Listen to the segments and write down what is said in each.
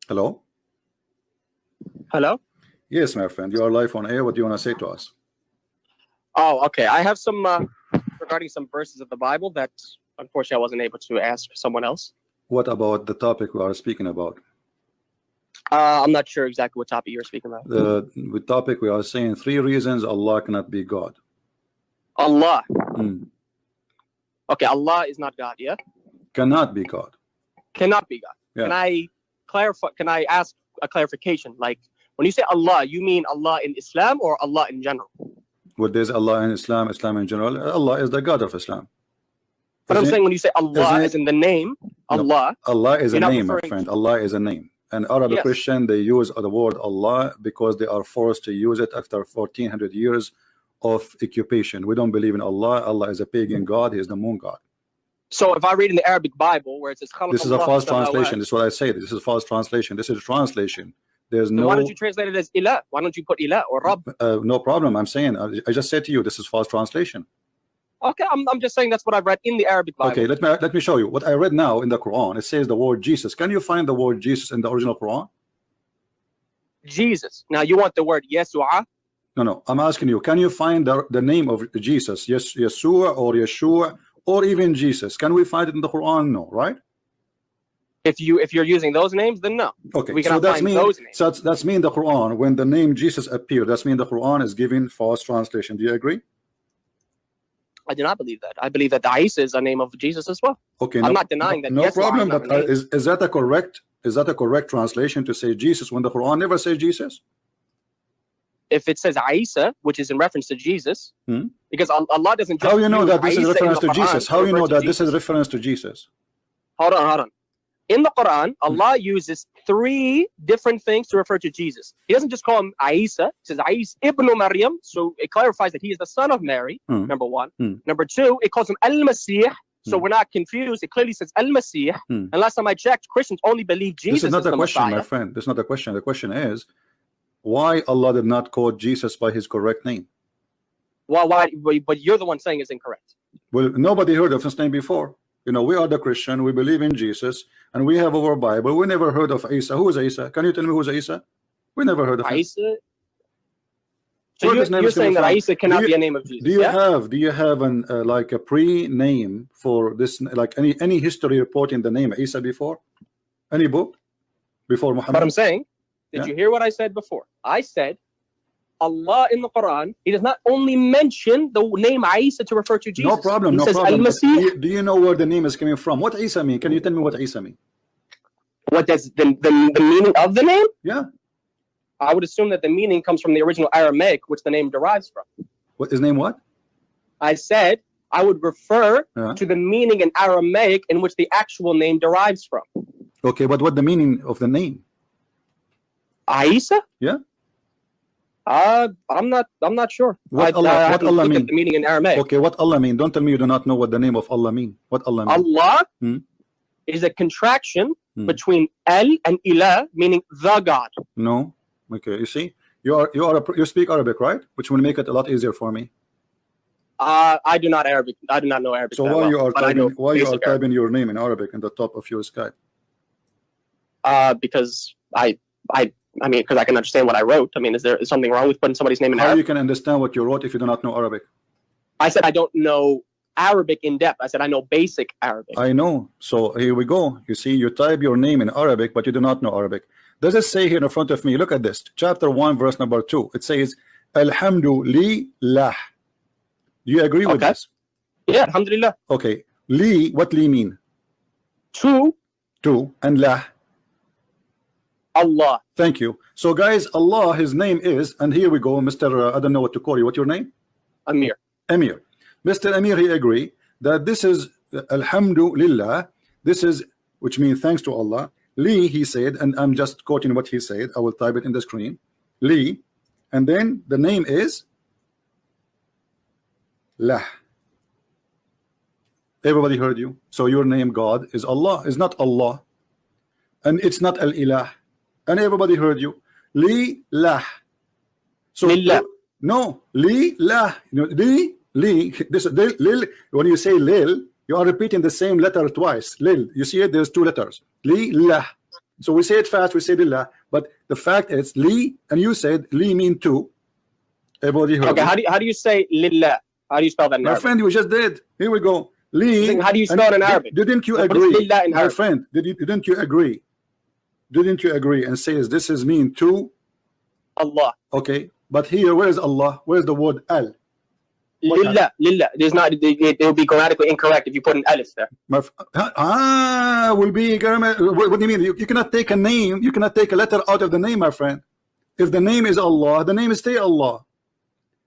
Hello? Hello? Yes, my friend. You are live on air. What do you want to say to us? Oh, okay. I have some regarding some verses of the Bible that unfortunately I wasn't able to ask someone else. What about the topic we are speaking about? I'm not sure exactly what topic you're speaking about. The topic we are saying 3 reasons Allah cannot be God. Allah. Mm. Okay, Allah is not God, yeah? Cannot be God. Cannot be God. Yeah. Can I clarify? Can I ask a clarification? Like, when you say Allah, you mean Allah in Islam or Allah in general? What is Allah in Islam, Islam in general? Allah is the God of Islam. But I'm saying when you say Allah, it, as in the name, Allah. No, Allah is a name, my referring... friend. Allah is a name. And Arab Yes. Christian, they use the word Allah because they are forced to use it after 1400 years of occupation. We don't believe in Allah. Allah is a pagan God. He is the moon God. So if I read in the Arabic Bible where it says this is a false translation. This is what I say. This is a false translation. This is a translation. There's no. Why don't you translate it as ilah? Why don't you put ilah or Rabb? No problem. I'm saying I just said to you this is false translation. Okay, I'm just saying that's what I've read in the Arabic Bible. Okay, let me show you what I read now in the Quran. It says the word Jesus. Can you find the word Jesus in the original Quran? Jesus. Now you want the word Yesua? No. I'm asking you. Can you find the name of Jesus? Yes, Yeshua or Yeshua or even Jesus. Can we find it in the Quran? No, right? If you're using those names, then no. Okay, we cannot find those names. So that's mean the Quran when the name Jesus appeared. That's mean the Quran is giving false translation. Do you agree? I do not believe that. I believe that the Isa is a name of Jesus as well. Okay, I'm not denying that. No yes, problem. But is that a correct? Is that a correct translation to say Jesus when the Quran never says Jesus? If it says Isa, which is in reference to Jesus, because Allah doesn't. Just How you know that this is Isa reference to Jesus? How you know that this is reference to Jesus? Hold on. In the Quran, Allah uses 3 different things to refer to Jesus. He doesn't just call him Isa. He says Isa ibn Maryam, so it clarifies that he is the son of Mary. Number 1. Number 2, it calls him Al-Masih. So we're not confused. It clearly says Al-Masih. And last time I checked, Christians only believe Jesus. This is not the question, Messiah. my friend. This is not the question. The question is, why Allah did not call Jesus by his correct name? Well, why? But you're the one saying it's incorrect. Well, nobody heard of his name before. You know, we are the Christian. We believe in Jesus, and we have our Bible. We never heard of Isa. Who is Isa? Can you tell me who's Isa? We never heard of him. Isa. So you're saying that Isa cannot be a name of Jesus? Do you have an like a pre-name for this? Like any history reporting the name Isa before? Any book before Muhammad? But I'm saying, did you hear what I said before? I said Allah in the Quran, he does not only mention the name Isa to refer to Jesus. No problem. He no says problem. Al-Masih. Do you know where the name is coming from? What Isa mean? Can you tell me what Isa mean? What does the meaning of the name? Yeah. I would assume that the meaning comes from the original Aramaic, which the name derives from. What his name? What? I said I would refer to the meaning in Aramaic in which the actual name derives from. Okay, but what the meaning of the name? Isa? Yeah. I'm not sure. What Allah mean? The meaning in Aramaic. Okay, what Allah mean? Don't tell me you do not know what the name of Allah mean. What Allah mean? Allah is a contraction between El and Ilah, meaning the God. No. Okay, you see, you speak Arabic, right? Which will make it a lot easier for me. I do not Arabic. I do not know Arabic. So why you are typing your name in Arabic in the top of your Skype? Because I mean, because I can understand what I wrote. I mean, is there something wrong with putting somebody's name in Arabic? How you can understand what you wrote if you do not know Arabic? I said I don't know Arabic in depth. I said I know basic Arabic. I know. So here we go. You see, you type your name in Arabic, but you do not know Arabic. Does it say here in front of me? Look at this. Chapter 1, verse number 2. It says, Alhamdulillah. Do you agree with this? Yeah, Alhamdulillah. Okay. Li, what li mean? To. And lah. Allah. Thank you. So guys, Allah, his name is, and here we go, Mr. I don't know what to call you. What's your name? Emir. Mr. Emir, he agree that this is Alhamdulillah. This is, which means thanks to Allah. Li, he said, and I'm just quoting what he said. I will type it in the screen. Li, and then the name is Lah. Everybody heard you. So your name, God, is Allah. Is not Allah, and it's not Al-Ilah. And everybody heard you. Li lah. So Lillah. no, li lah. You know, li. This lil. When you say lil, you are repeating the same letter twice. Lil. You see it? There's 2 letters. Li lah. So we say it fast, we say lillah, but the fact is li, and you said li mean two. Everybody heard Okay, me. how do you say lillah? How do you spell that in My Arabic? friend, you just did. Here we go. Li. How do you spell it in Arabic? Didn't you What is agree? lillah in My Arabic? friend, didn't you agree? Didn't you agree and say this is mean two? Allah. Okay, but here, where is Allah? Where's the word al? Lillah, lillah. There's not. It will be grammatically incorrect if you put an alif there. Will be. What do you mean? You cannot take a name. You cannot take a letter out of the name, my friend. If the name is Allah, the name is stay Allah.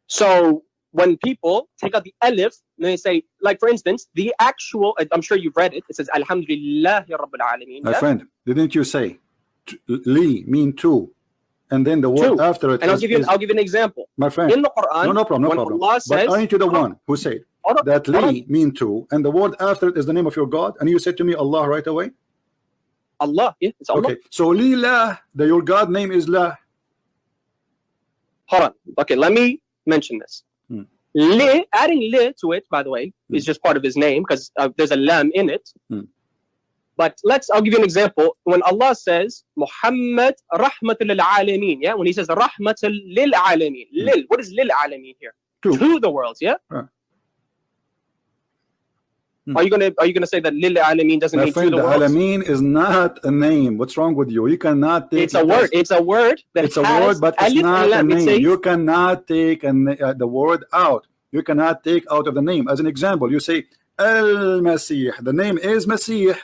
So when people take out the alif, they say, like for instance, the actual. I'm sure you've read it. It says Alhamdulillahi Rabbil Alameen. My friend, didn't you say li mean two? And then the word two. after it. And I'll give you an example. My friend, in the Quran, no problem. Allah says, but aren't you the one who said that li mean two, and the word after it is the name of your God, and you said to me Allah right away? Allah, yeah, it's Allah. Okay, so li la, your God name is la. Hold on. Okay, let me mention this. Li, adding li to it, by the way, is just part of his name because there's a lam in it. But I'll give you an example. When Allah says Muhammad rahmatul lil alameen, yeah, when he says rahmatul lil alameen, lil, what is lil alameen here? To the worlds, yeah. Are you gonna say that lil alameen doesn't mean to the worlds? Alameen is not a name. What's wrong with you? You cannot take. It's a word. It's a word. It's a word, but it's not a name. You cannot take the word out. You cannot take out of the name. As an example, you say Al-Masih. The name is Masih.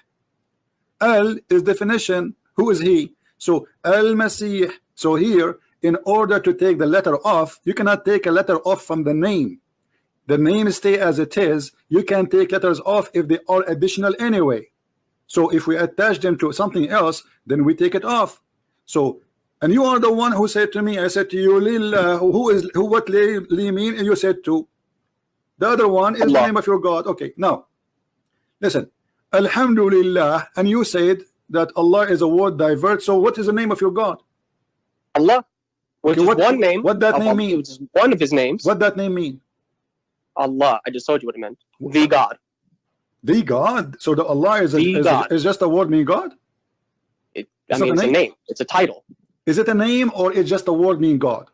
Al is definition. Who is he? So Al-Masih. So here, in order to take the letter off, you cannot take a letter off from the name. The name stay as it is. You can take letters off if they are additional anyway. So if we attach them to something else, then we take it off. So, and you are the one who said to me, I said to you, Lillah, what li mean? And you said to. The other one is Allah. The name of your God. Okay, now listen. Alhamdulillah, and you said that Allah is a word divert. So what is the name of your God? Allah. Which is one name. What that name mean? Which is one of his names. What that name mean? Allah. I just told you what it meant. The God. The God. So the Allah is just a word mean God? It's a name. It's a title. Is it a name or it's just a word mean God?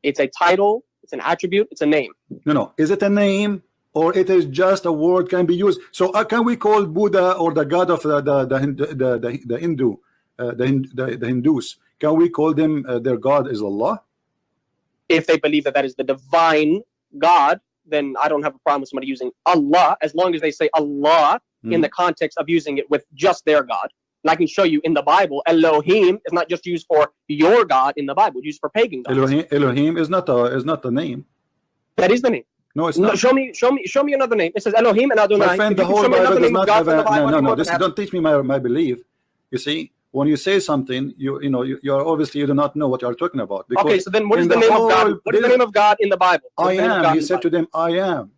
It's a title. It's an attribute. It's a name. No. Is it a name or it is just a word can be used? So can we call Buddha or the God of the Hindus? Can we call them their God is Allah? If they believe that is the divine God, then I don't have a problem with somebody using Allah as long as they say Allah in the context of using it with just their God. And I can show you in the Bible, Elohim is not just used for your God in the Bible, it's used for pagan gods. Elohim is not the name. That is the name. No, it's not. No, show me another name. It says Elohim and Adonai. My friend, the whole Bible does not have no. Don't teach me my belief. You see, when you say something, you obviously you do not know what you are talking about. Okay, so then what is the name of God? What is the name of God in the Bible? I am. He said to them, I am.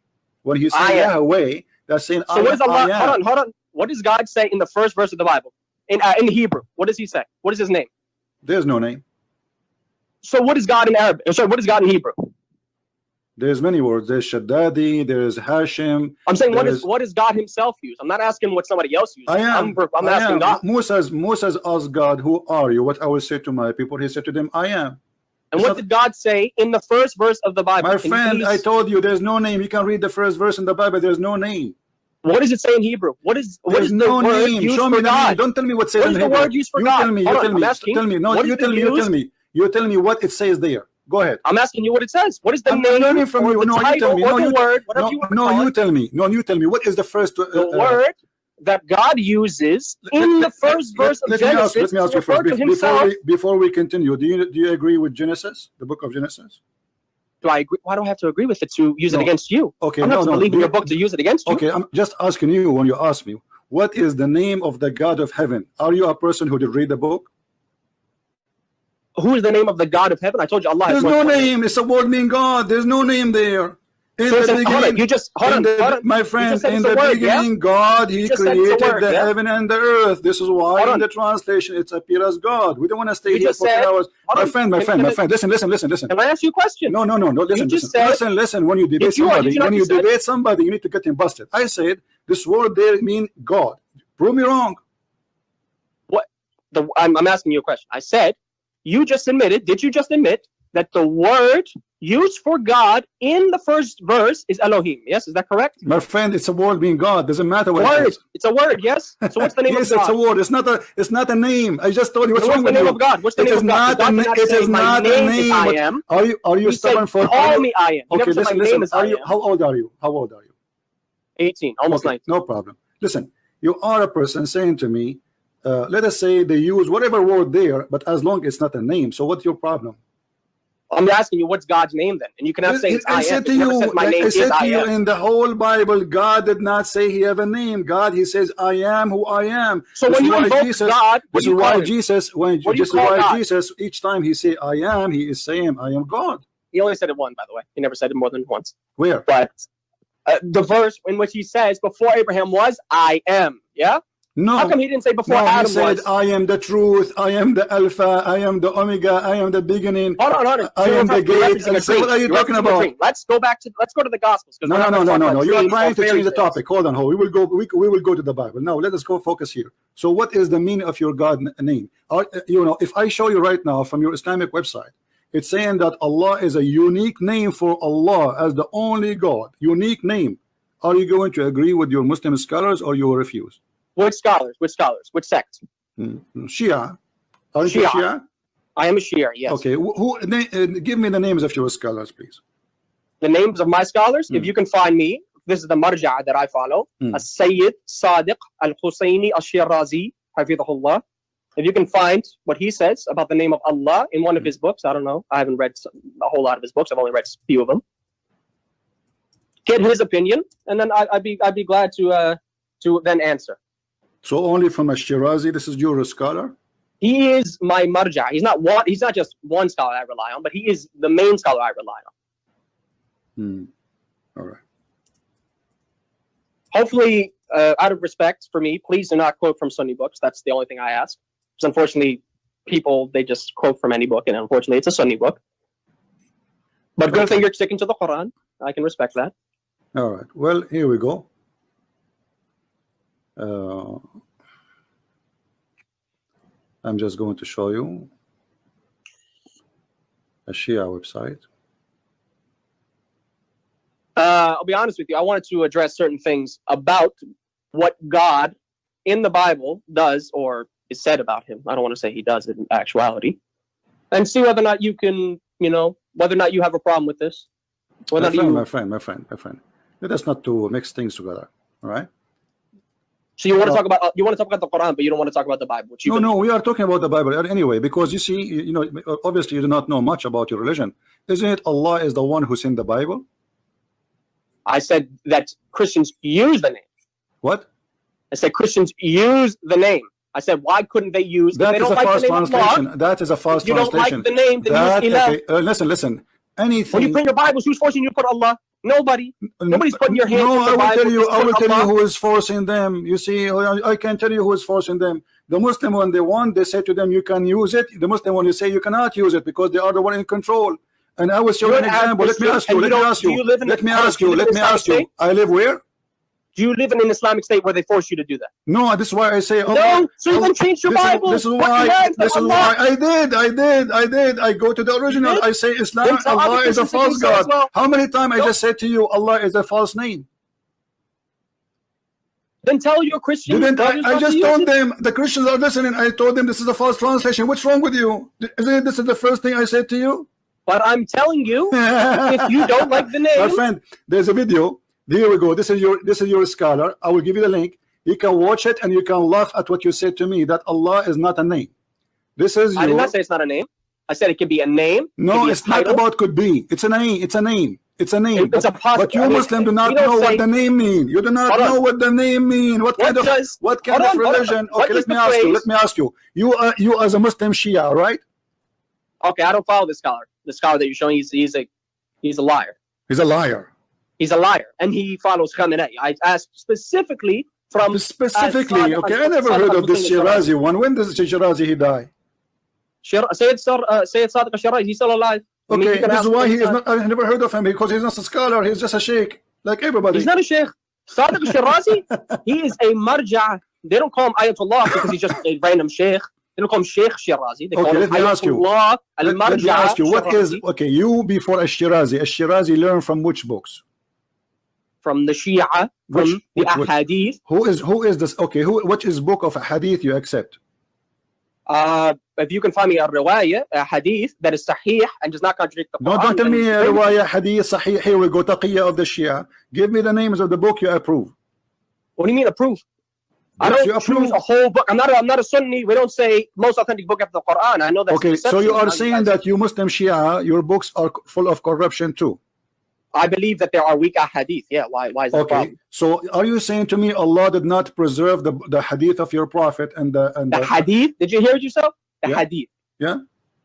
When he said Yahweh, that's saying so what is Allah? Hold on. What does God say in the first verse of the Bible? In Hebrew, what does he say? What is his name? There's no name. So what is God in Arabic? Sorry, what is God in Hebrew? There's many words. There's Shaddadi, there's Hashim. I'm saying what is God himself use? I'm not asking what somebody else uses. I am. I'm asking God. Moses asked God, who are you? What I will say to my people, he said to them, I am. And what did God say in the first verse of the Bible? My friend, I told you there's no name. You can read the first verse in the Bible. There's no name. What does it say in Hebrew? What is no the word name. used Show for me the God? name. Don't tell me what says in Hebrew. What is the word used for God? Tell me. Tell me. No, you tell me what it says there. Go ahead. I'm asking you what it says. What is the name learning from or you. the title or the word? Whatever you want to call it. You tell me. No, you tell me. What is the first the word that God uses in the first verse of Genesis let me ask you first. Before we continue, do you agree with Genesis, the book of Genesis? Do I agree? Why do I have to agree with it to use it against you? Okay, I'm not to believe in your book to use it against you. Okay, I'm just asking you when you ask me, what is the name of the God of heaven? Are you a person who did read the book? Who is the name of the God of heaven? I told you Allah. There's no name. It's a word meaning God. There's no name there. In the beginning, my friend, in the beginning, God, He created the heaven and the earth. This is why in the translation it's appear as God. We don't want to stay here for 10 hours. My friend, listen. Can I ask you a question? No. Listen. When you debate somebody, you need to get him busted. I said this word there mean God. Prove me wrong. What? I'm asking you a question. I said, you just admitted, did you just admit that the word used for God in the first verse is Elohim? Yes, is that correct? My friend, it's a word being God. Doesn't matter what word. it is. It's a word, yes? So what's the name yes, of God? It's a word. It's not a name. I just told you what's wrong with you. What's the name of God? What's the name of God? It is not a name. I am. Are you stubborn for call me I am? Okay, listen. How old are you? 18, almost 19. No problem. Listen, you are a person saying to me, let us say they use whatever word there, but as long as it's not a name. So what's your problem? I'm asking you, what's God's name then? And you cannot say it's I am. I said to you, in the whole Bible, God did not say he have a name. God, he says, I am who I am. So when you invoke God, this is why Jesus, each time he say I am, he is saying I am God. He only said it once, by the way. He never said it more than once. Where? But the verse in which he says, before Abraham was, I am. Yeah? No. How come he didn't say before Adam he said, was? I am the truth, I am the Alpha, I am the Omega, I am the beginning. Hold on. I am the gate. So what are you talking about? Let's go to the Gospels. No. You are trying to change the topic. Hold on. We will go to the Bible. Now let us go focus here. So what is the meaning of your God name? If I show you right now from your Islamic website, it's saying that Allah is a unique name for Allah as the only God. Unique name. Are you going to agree with your Muslim scholars or you will refuse? Which scholars? Which sect? Shia. Are you Shia? I am a Shia, yes. Okay. Give me the names of your scholars, please. The names of my scholars? If you can find me, this is the marja' that I follow. As-Sayyid Sadiq Al-Husayni Al-Shirazi, Hafidhahullah. If you can find what he says about the name of Allah in one of his books, I don't know. I haven't read a whole lot of his books. I've only read a few of them. Get his opinion, and then I'd be glad to then answer. So only from a Shirazi, this is your scholar? He is my marja'. He's not just one scholar I rely on, but he is the main scholar I rely on. All right. Hopefully, out of respect for me, please do not quote from Sunni books. That's the only thing I ask. Because unfortunately, people, they just quote from any book, and unfortunately, it's a Sunni book. But good thing you're sticking to the Quran. I can respect that. All right. Well, here we go. I'm just going to show you a Shia website. I'll be honest with you. I wanted to address certain things about what God in the Bible does or is said about him. I don't want to say he does it in actuality. And see whether or not you can, whether or not you have a problem with this. My friend. Let us not to mix things together. All right? So you want to talk about the Quran, but you don't want to talk about the Bible. No, we are talking about the Bible anyway, because you see, obviously you do not know much about your religion. Isn't it Allah is the one who sent the Bible? I said that Christians use the name. What? I said Christians use the name. I said, why couldn't they use? That is a false translation. That is a false translation. You don't like the name, then use Ilah. Listen. Anything. When you print your Bibles, who's forcing you to put Allah? Nobody. Nobody's putting your hand in the Bible. I will tell you who is forcing them. You see, I can tell you who is forcing them. The Muslim, when they want, they say to them, you can use it. The Muslim, when you say you cannot use it because they are the one in control. And I will show you an example. Let me ask you. I live where? Do you live in an Islamic state where they force you to do that? No, this is why I say. No, so you then change your Bible. This is why I did. I go to the original. I say Islam. Allah is a false God. Well. How many times I just said to you, Allah is a false name? Then tell your Christian. I just told them. The Christians are listening. I told them this is a false translation. What's wrong with you? Isn't this is the first thing I said to you? But I'm telling you, if you don't like the name, my friend, there's a video. Here we go. This is your scholar. I will give you the link. You can watch it and you can laugh at what you said to me, that Allah is not a name. I did not say it's not a name. I said it could be a name. No, it's not about could be. It's a name. It's a name. But you Muslims do not know what the name means. You do not know what the name means. What kind of religion? Okay, let me ask you. You as a Muslim Shia, right? Okay, I don't follow this scholar. The scholar that you're showing, he's a liar. He's a liar. He's a liar, and he follows Khamenei. I asked specifically from... Specifically, okay, I never heard of this Shirazi one. When does Shirazi he die? Sayyid Sadiq al-Shirazi, he's still alive. Okay, this is why he is not... I never heard of him, because he's not a scholar, he's just a sheikh, like everybody. He's not a sheikh. Sadiq al-Shirazi, he is a marja'. They don't call him Ayatollah because he's just a random sheikh. They don't call him Sheikh Shirazi. They call Okay, him let me ask you. Ayatollah Let me al-Marja ask you, what is, Shirazi. okay, you before Ash-Shirazi. Ash-Shirazi learned from which books? From the Shia, from the Ahadith. Who is this? Okay, which is book of Hadith you accept? If you can find me a riwayah, a hadith that is sahih and does not contradict the Quran. No, don't tell me riwayah, hadith, sahih. Here we go, taqiyya of the Shia. Give me the names of the book you approve. What do you mean approve? I don't choose a whole book. I'm not a Sunni. We don't say most authentic book after the Quran. I know that's okay. So you are saying that you Muslim Shia, your books are full of corruption too. I believe that there are weak hadith. Yeah, why is that? Okay. So are you saying to me Allah did not preserve the hadith of your prophet and the hadith? Did you hear it yourself? The hadith. Yeah.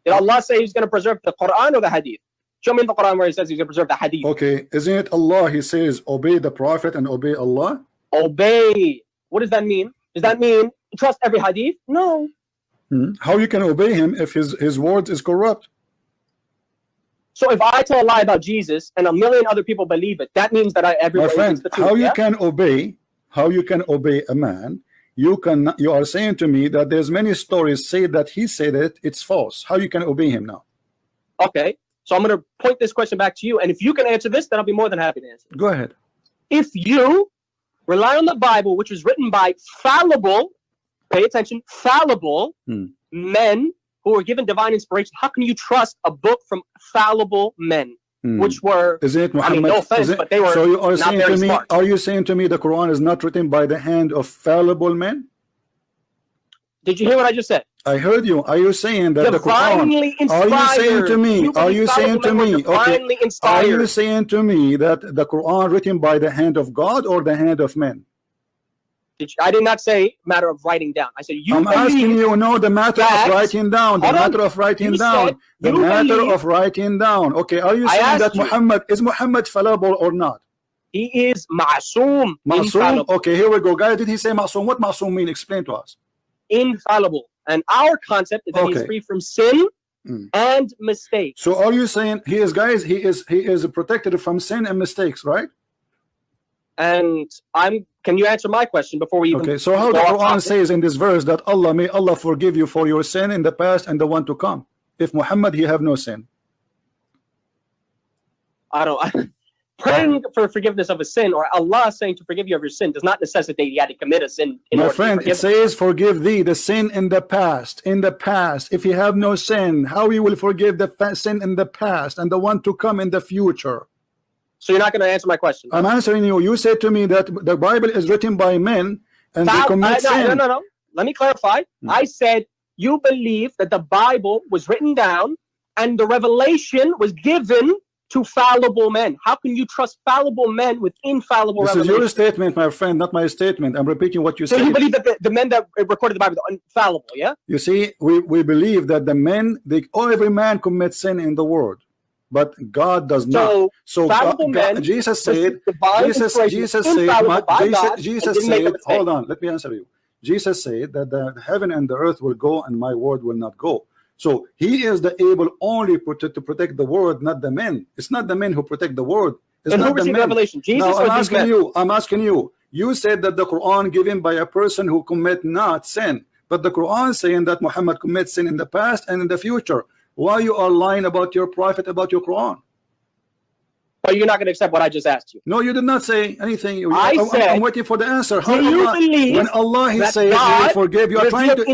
Did Allah say He's going to preserve the Quran or the hadith? Show me in the Quran where He says He's going to preserve the hadith. Okay. Isn't it Allah? He says obey the prophet and obey Allah. Obey. What does that mean? Does that mean trust every hadith? No. How you can obey him if his words is corrupt? So if I tell a lie about Jesus and a million other people believe it, that means that everybody. My friend, how you can obey a man? You are saying to me that there's many stories say that he said it's false. How you can obey him now? Okay, so I'm going to point this question back to you, and if you can answer this, then I'll be more than happy to answer. Go ahead. If you rely on the Bible, which was written by fallible, pay attention, fallible men who were given divine inspiration, how can you trust a book from fallible men, which were, isn't it Muhammad? I mean, no offense, but they were so you are not saying very to me, smart. are you saying to me the Quran is not written by the hand of fallible men? Did you hear what I just said? I heard you. Are you saying that divinely the Quran? Are you saying to me? Are you saying to me? Okay. Are you saying to me that the Quran written by the hand of God or the hand of men? I did not say matter of writing down. I said you. I'm asking you. No, the matter of writing down. The matter of writing down. The matter of writing down. Okay. Are you saying that Muhammad is fallible or not? He is ma'soom. Ma'soom. Okay. Here we go, guys. Did he say ma'soom? What ma'soom mean? Explain to us. Infallible. And our concept is that he's free from sin and mistakes. So are you saying he is, guys? He is protected from sin and mistakes, right? And can you answer my question before we even? Okay, so how the Quran says in this verse that may Allah forgive you for your sin in the past and the one to come. If Muhammad, he have no sin. Praying for forgiveness of a sin or Allah saying to forgive you of your sin does not necessitate you had to commit a sin. My friend, it says forgive thee the sin in the past. In the past, if you have no sin, how you will forgive the sin in the past and the one to come in the future? So you're not going to answer my question. I'm answering you. You said to me that the Bible is written by men and they commit sin. No. Let me clarify. I said you believe that the Bible was written down and the revelation was given to fallible men. How can you trust fallible men with infallible revelation? This is your statement, my friend, not my statement. I'm repeating what you said. So you believe that the men that recorded the Bible are infallible, yeah? You see, we believe that the men, every man commits sin in the world. But God does not. So Jesus said, hold on, let me answer you. Jesus said that the heaven and the earth will go and my word will not go. So he is the able only to protect the word, not the men. It's not the men who protect the word. It's not the men. Revelation? Jesus now, I'm asking you. You said that the Quran given by a person who commit not sin. But the Quran saying that Muhammad commits sin in the past and in the future. Why you are lying about your prophet, about your Quran? But you're not going to accept what I just asked you. No, you did not say anything. I'm waiting for the answer. Do you believe when Allah he says God he will forgive, you are trying to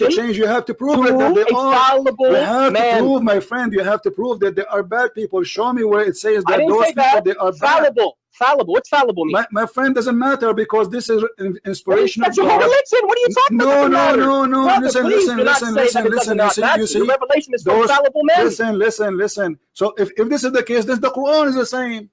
change. You have to prove it that they are. You have to prove, my friend. You have to prove that they are bad people. Show me where it says that those people they are fallible. Fallible. What's fallible mean? My friend, doesn't matter because this is inspiration of God. Religion. What are you talking about? No. Brother, listen. You see, the revelation is for fallible men. Listen. So if this is the case, then the Quran is the same.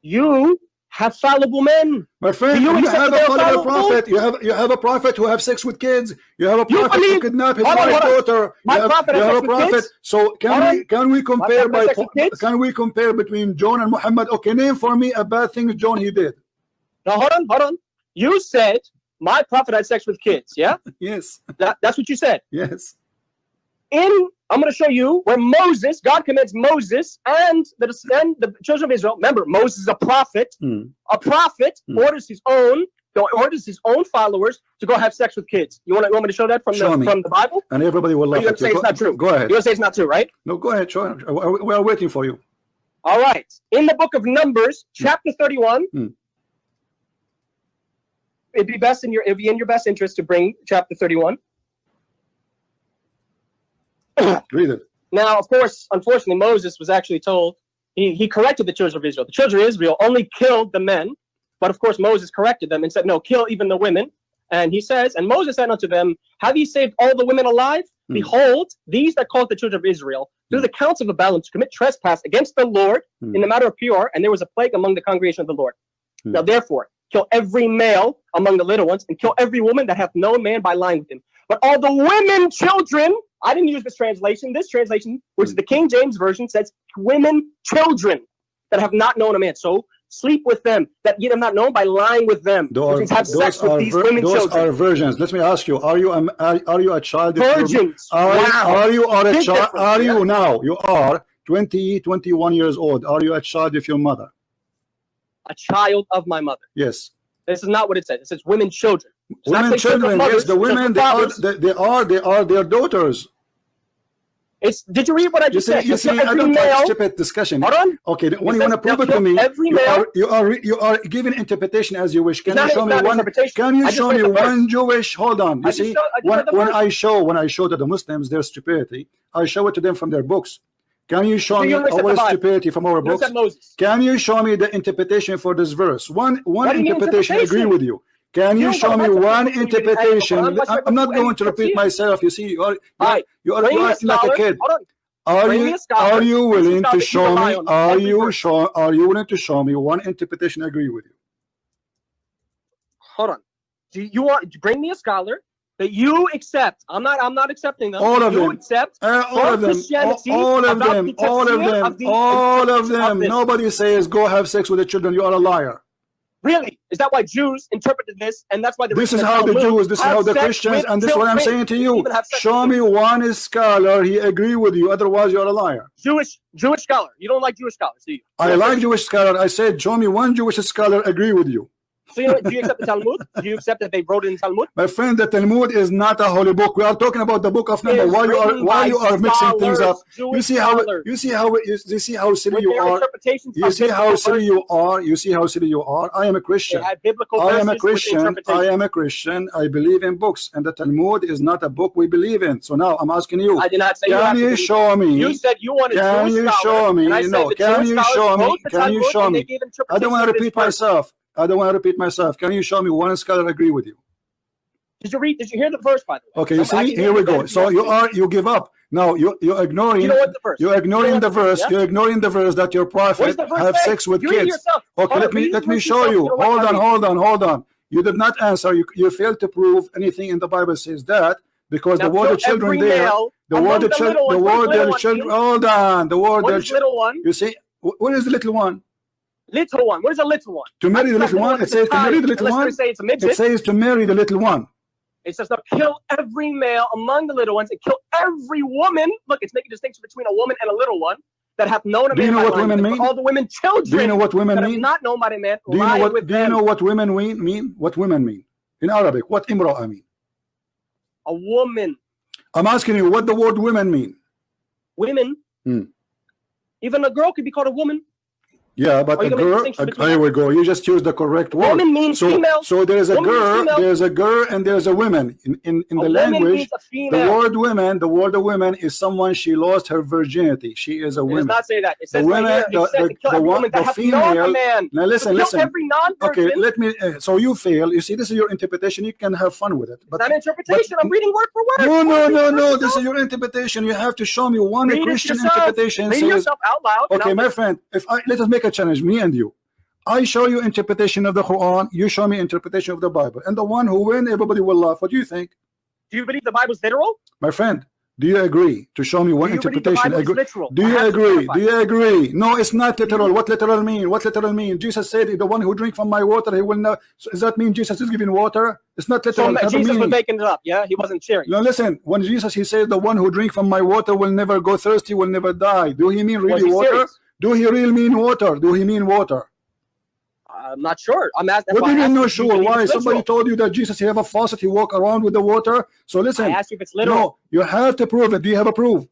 You have fallible men. My friend, you have a fallible prophet. You have a prophet who have sex with kids. You have a prophet who kidnap his wife's daughter. You have a prophet. So can we compare between John and Muhammad? Okay, name for me a bad thing John he did. Now hold on. You said my prophet had sex with kids. Yeah. Yes. That's what you said. Yes. I'm going to show you where God commits Moses and the children of Israel. Remember, Moses is a prophet. A prophet orders his own orders his own followers to go have sex with kids. You want me to show that from the Bible? And everybody will laugh at you. Say it's not true. Go ahead. You're gonna say it's not true, right? No, go ahead. Show. We are waiting for you. All right. In the book of Numbers, chapter 31, it'd be in your best interest to bring chapter 31. Read it. Now, of course, unfortunately, Moses was actually told, he corrected the children of Israel. The children of Israel only killed the men, but of course Moses corrected them and said, no, kill even the women. And he says, and Moses said unto them, have ye saved all the women alive? Behold, these that called the children of Israel through the counsel of Balaam to commit trespass against the Lord in the matter of Peor, and there was a plague among the congregation of the Lord. Now therefore, kill every male among the little ones, and kill every woman that hath known man by lying with him. But all the women, children, I didn't use this translation. This translation, which is the King James Version, says women, children that have not known a man. So sleep with them, that ye have not known by lying with them. Which means have sex with these women, children. Those are virgins. Let me ask you: Are you a child? Virgins. Are you a child? Are you now? You are 20, 21 years old. Are you a child of your mother? A child of my mother. Yes. This is not what it says. It says women, children. Women, children. Yes, the women. They are their daughters. Did you read what I just said? You see, I don't like stupid discussion. Hold on. Okay, when you want to prove it to me, you are giving interpretation as you wish. Can you show me one? Can you show me one Jewish? Hold on. You see, when I show to the Muslims their stupidity, I show it to them from their books. Can you show me our stupidity from our books? Can you show me the interpretation for this verse? One interpretation. I agree with you. Can you show me one interpretation? I'm not going to repeat myself. You see, you are acting like a kid. Are you willing to show me? Are you willing to show me one interpretation? I agree with you. Hold on. Do you want to bring me a scholar that you accept? I'm not accepting them. All of them. Accept all of them. All of them. All of them. Nobody says go have sex with the children. You are a liar. Really? Is that why Jews interpreted this? And that's why this is how the Jews, this is how the Christians, and this is what I'm saying to you. Show me one scholar he agree with you. Otherwise, you're a liar. Jewish scholar. You don't like Jewish scholars, do you? I like Jewish scholar. I said, show me one Jewish scholar agree with you. So do you accept the Talmud? Do you accept that they wrote it in Talmud? My friend, the Talmud is not a holy book. We are talking about the book of Numbers. Why you are mixing things up? You see how silly you are. You see how silly you are. You see how silly you are. I am a Christian. I am a Christian. I believe in books, and the Talmud is not a book we believe in. So now I'm asking you. I did not say can you show me? You said you wanted. Can you show me? No. Can you show me? Can you show me? I don't want to repeat myself. Can you show me one scholar agree with you? Did you hear the verse, by the way? Okay, you see, here we go. So you give up. No, you're ignoring. You know what the verse? You're ignoring the verse. Yeah? You're ignoring the verse that your prophet have sex with kids. Okay, let me show you. Hold on. You did not answer. You failed to prove anything in the Bible says that, because the word of children there, the word of children. Hold on. The word of little one. You see, what is the little one? Little one. What is a little one? To marry the little one. It says to marry the little one. It says to marry the little one. It says to kill every male among the little ones and kill every woman. Look, it's making a distinction between a woman and a little one that hath known a man. Do you know what women mean? All the women, children. Do you know what women mean? Not known by a man. Do you know what women mean? What women mean in Arabic? What imra'a mean? A woman. I'm asking you what the word women mean. Women. Even a girl could be called a woman. Yeah, but a girl. Here we go. You just used the correct word. Woman means female. So there is a girl. There's a girl and there's a woman in the language. The word woman is someone she lost her virginity. She is a woman. It does not say that. It says the female. Now listen. Every non-person. Okay, let me. So you fail. You see, this is your interpretation. You can have fun with it. But it's not interpretation. I'm reading word for word. No. This is your interpretation. You have to show me one Christian interpretation. Read yourself out loud. Okay, my friend. Let us make a challenge, me and you. I show you interpretation of the Quran, you show me interpretation of the Bible, and the one who wins, everybody will laugh. What do you think? Do you believe the Bible's literal? My friend, do you agree to show me one interpretation? Do you agree? No, it's not literal. What literal mean? What literal mean? Jesus said, the one who drink from my water, he will not. So does that mean Jesus is giving water? It's not literal. So Jesus was making it up, yeah? He wasn't sharing. No, listen, when Jesus, he said, the one who drink from my water will never go thirsty, will never die. Do he mean really water? Do he really mean water? Do he mean water? I'm not sure. I'm asking. What do you mean not sure? Why? Somebody told you that Jesus, he have a faucet, he walk around with the water. So listen. I asked you if it's literal. No, you have to prove it. Do you have a proof?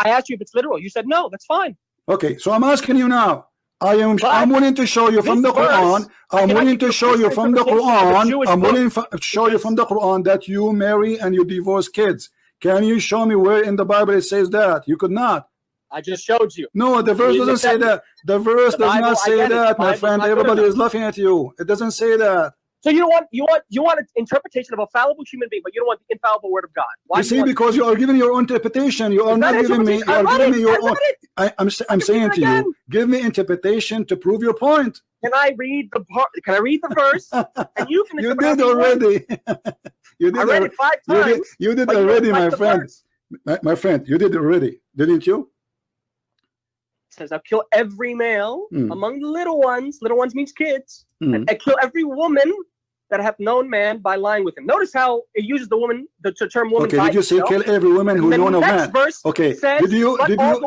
I asked you if it's literal. You said no. That's fine. Okay, so I'm asking you now. I'm willing to show you from the Quran. I'm willing to show you from the Quran. I'm willing to show you from the Quran that you marry and you divorce kids. Can you show me where in the Bible it says that? You could not. I just showed you. No, the verse doesn't say that. The verse does not say that, my friend. Everybody is laughing at you. It doesn't say that. So you want an interpretation of a fallible human being, but you don't want the infallible word of God. Why? You see, because you are giving your own interpretation. You are not giving me. You are giving me your own. I'm saying to you, give me interpretation to prove your point. Can I read the part? Can I read the verse? And you can. You did already. You did. I read it 5 times. You did already, my friend. My friend, you did already, didn't you? It says, "I'll kill every male among the little ones." Little ones means kids. And I kill every woman that have known man by lying with him. Notice how it uses the woman, the term woman. Okay, did you say kill every woman who known a man? Okay, did you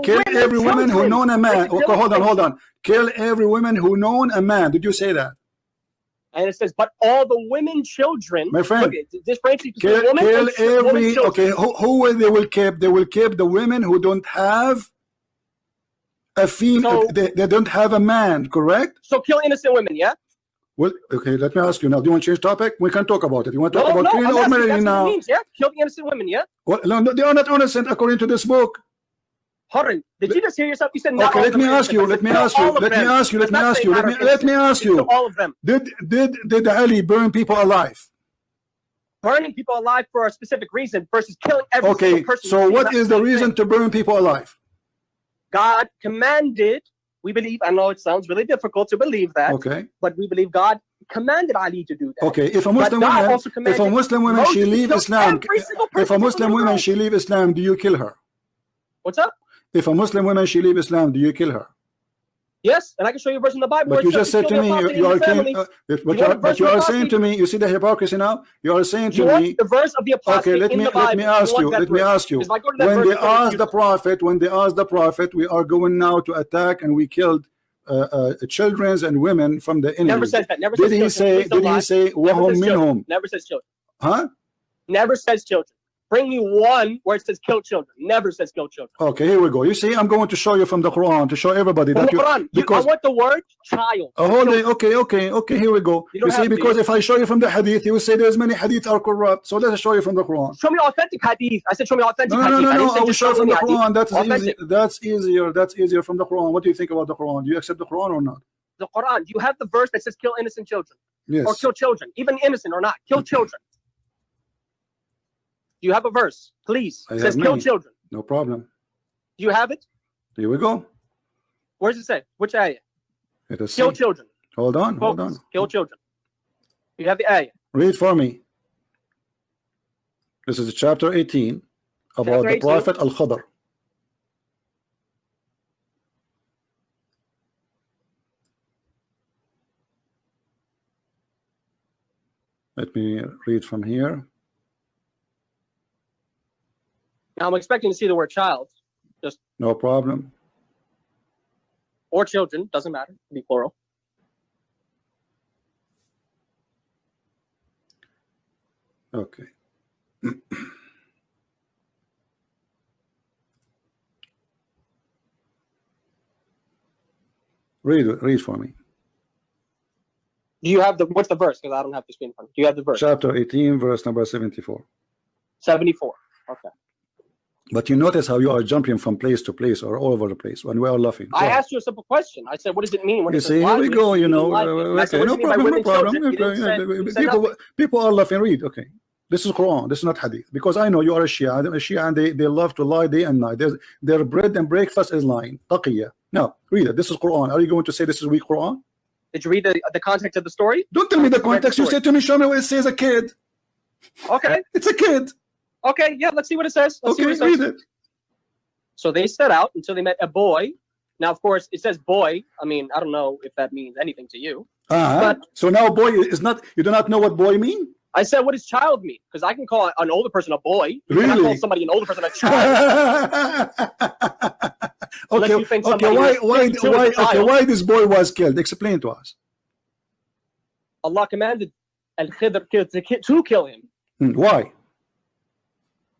kill every woman who known a man? Okay, hold on. Kill every woman who known a man. Did you say that? And it says, but all the women, children. My friend, this branches kill every. Okay, who will they will keep? They will keep the women who don't have a female. So, they don't have a man, correct? So kill innocent women, yeah. Well, okay, let me ask you now. Do you want to change topic? We can talk about it. You want to talk about killing or marrying now? Means, yeah? Kill the innocent women, yeah? Well, no, they are not innocent according to this book. Hold did you just hear yourself? You said no. Okay, let me ask you. Let me ask you. All of them. Did Ali burn people alive? Burning people alive for a specific reason versus killing every single person. So what is the reason to burn people alive? God commanded. We believe, I know it sounds really difficult to believe that, but we believe God commanded Ali to do that. Okay, if a Muslim woman, she leave Islam, if a Muslim woman, she leave Islam, do you kill her? What's up? If a Muslim woman, she leave Islam, do you kill her? Yes, and I can show you a verse in the Bible. But you just said to me, you are killing, but you are saying to me, you see the hypocrisy now? You are saying to me, the verse of the apostate let me ask you. When they asked the prophet, we are going now to attack and we killed children and women from the enemy. Never says that. Did he say, وَهُمْ مِنْهُمْ? Never says children. Huh? Never says children. Bring me one where it says kill children. Never says kill children. Okay, here we go. You see, I'm going to show you from the Quran to show everybody that I want the word child. Okay, here we go. You see, because if I show you from the hadith, you will say there's many hadith are corrupt. So let's show you from the Quran. Show me authentic hadith. I said show me authentic hadith. No, I will show you from the Quran. That's easier from the Quran. What do you think about the Quran? Do you accept the Quran or not? The Quran. You have the verse that says kill innocent children. Yes. Or kill children, even innocent or not. Kill children. Do you have a verse, please? It says kill children. No problem. Do you have it? Here we go. Where does it say? Which ayah? Kill children. Hold on. Kill children. You have the ayah. Read for me. This is chapter 18 about the Prophet Al-Khadr. Let me read from here. Now I'm expecting to see the word child. Just no problem. Or children, doesn't matter. Be plural. Okay. Read for me. Do you have what's the verse? Because I don't have the screen in front. Do you have the verse? Chapter 18, verse number 74. 74. Okay. But you notice how you are jumping from place to place or all over the place when we are laughing. I asked you a simple question. I said, what does it mean? You see, here we go, you know. Okay, no problem. People are laughing. Read, okay. This is Quran. This is not Hadith. Because I know you are a Shia, and they love to lie day and night. Their bread and breakfast is lying. Taqiyya. Now, read it. This is Quran. Are you going to say this is weak Quran? Did you read the context of the story? Don't tell me the context. You said to me, show me what it says a kid. Okay. It's a kid. Okay, yeah, let's see what it says. Read it. So they set out until they met a boy. Now, of course, it says boy. I mean, I don't know if that means anything to you. But so now boy is not, you do not know what boy mean? I said, what does child mean? Because I can call an older person a boy. Really? I call somebody an older person a child. Okay, why this boy was killed? Explain to us. Allah commanded Al-Khidr to kill him. Why?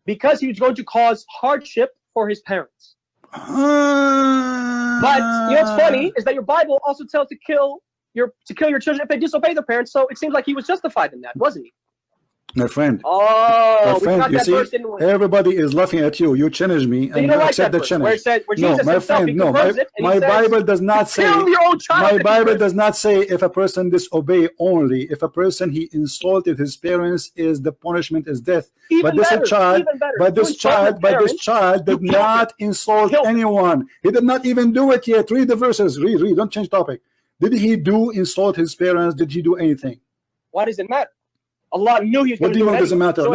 Because he was going to cause hardship for his parents. But you know what's funny is that your Bible also tells to kill your children if they disobey their parents. So it seems like he was justified in that, wasn't he? My friend. Oh, my friend, you see, verse, everybody is laughing at you. You challenge me, and you accept the challenge. No, my friend, no. My Bible does not say. My Bible does not say if a person disobey only. If a person he insulted his parents, is the punishment is death. But this child did not insult anyone. He did not even do it yet. Read the verses. Read. Don't change topic. Did he insult his parents? Did he do anything? Why does it matter? Allah knew he was going to do it. What do you mean doesn't matter? So